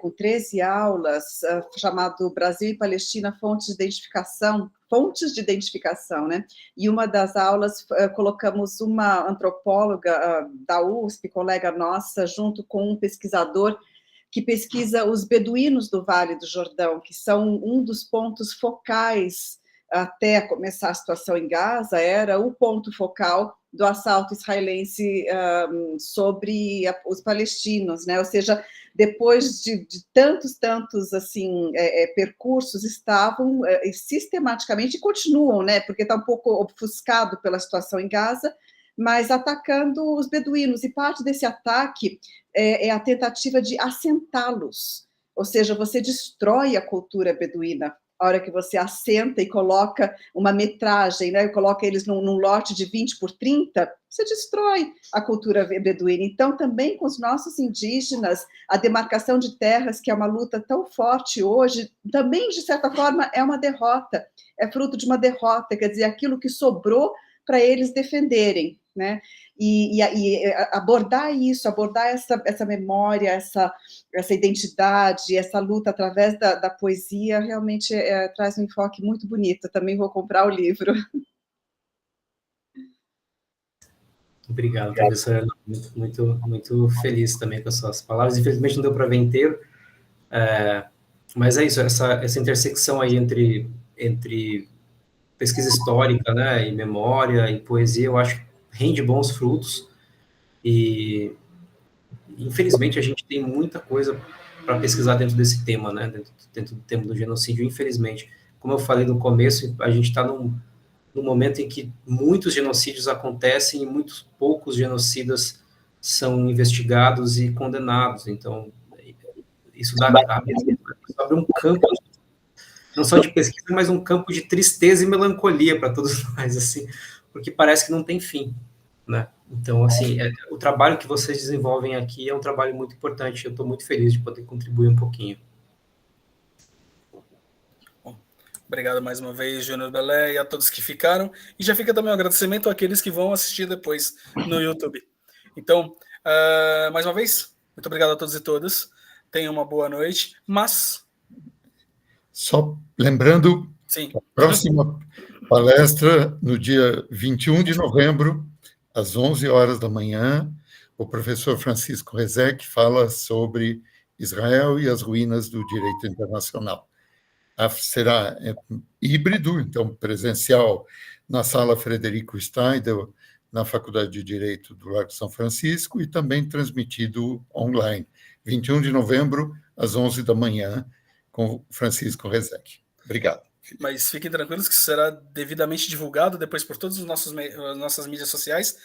com 13 aulas, chamado Brasil e Palestina, Fontes de Identificação, né? E uma das aulas colocamos uma antropóloga da USP, colega nossa, junto com um pesquisador que pesquisa os beduínos do Vale do Jordão, que são um dos pontos focais até começar a situação em Gaza, era o ponto focal do assalto israelense sobre os palestinos, né? Ou seja, depois de tantos assim, percursos, estavam sistematicamente, e continuam, né? Porque está um pouco ofuscado pela situação em Gaza, mas atacando os beduínos, e parte desse ataque é a tentativa de assentá-los, ou seja, você destrói a cultura beduína, a hora que você assenta e coloca uma metragem, né, coloca eles num lote de 20 por 30, você destrói a cultura beduína. Então, também com os nossos indígenas, a demarcação de terras, que é uma luta tão forte hoje, também, de certa forma, é uma derrota, é fruto de uma derrota, quer dizer, aquilo que sobrou para eles defenderem, né? E abordar isso, abordar essa memória, essa identidade, essa luta através da poesia, realmente traz um enfoque muito bonito. Também vou comprar o livro. Obrigado, professora. Muito feliz também com as suas palavras. Infelizmente não deu para ver inteiro, mas é isso, essa intersecção aí entre pesquisa histórica, né, e memória e poesia, eu acho que rende bons frutos, e infelizmente a gente tem muita coisa para pesquisar dentro desse tema, né, dentro do tema do genocídio, infelizmente. Como eu falei no começo, a gente está num momento em que muitos genocídios acontecem e muitos poucos genocidas são investigados e condenados. Então, isso abre um campo, não só de pesquisa, mas um campo de tristeza e melancolia para todos nós, assim, porque parece que não tem fim, né? Então, assim, o trabalho que vocês desenvolvem aqui é um trabalho muito importante. Eu estou muito feliz de poder contribuir um pouquinho. Obrigado mais uma vez, Júnior Belé, e a todos que ficaram. E já fica também um agradecimento àqueles que vão assistir depois no YouTube. Então, mais uma vez, muito obrigado a todos e todas. Tenham uma boa noite. Mas... Só lembrando, sim, a próxima palestra, no dia 21 de novembro, às 11 horas da manhã, o professor Francisco Rezec fala sobre Israel e as ruínas do direito internacional. Será híbrido, então presencial na Sala Frederico Steindl, na Faculdade de Direito do Largo São Francisco, e também transmitido online, 21 de novembro, às 11 da manhã, com Francisco Rezec. Obrigado. Mas fiquem tranquilos que será devidamente divulgado depois por todas as nossas mídias sociais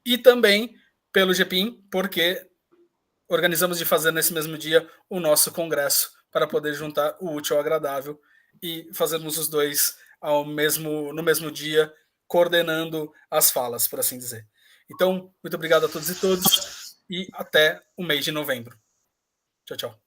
e também pelo GPIM, porque organizamos de fazer nesse mesmo dia o nosso congresso para poder juntar o útil ao agradável e fazermos os dois no mesmo dia, coordenando as falas, por assim dizer. Então, muito obrigado a todos e todas e até o mês de novembro. Tchau, tchau.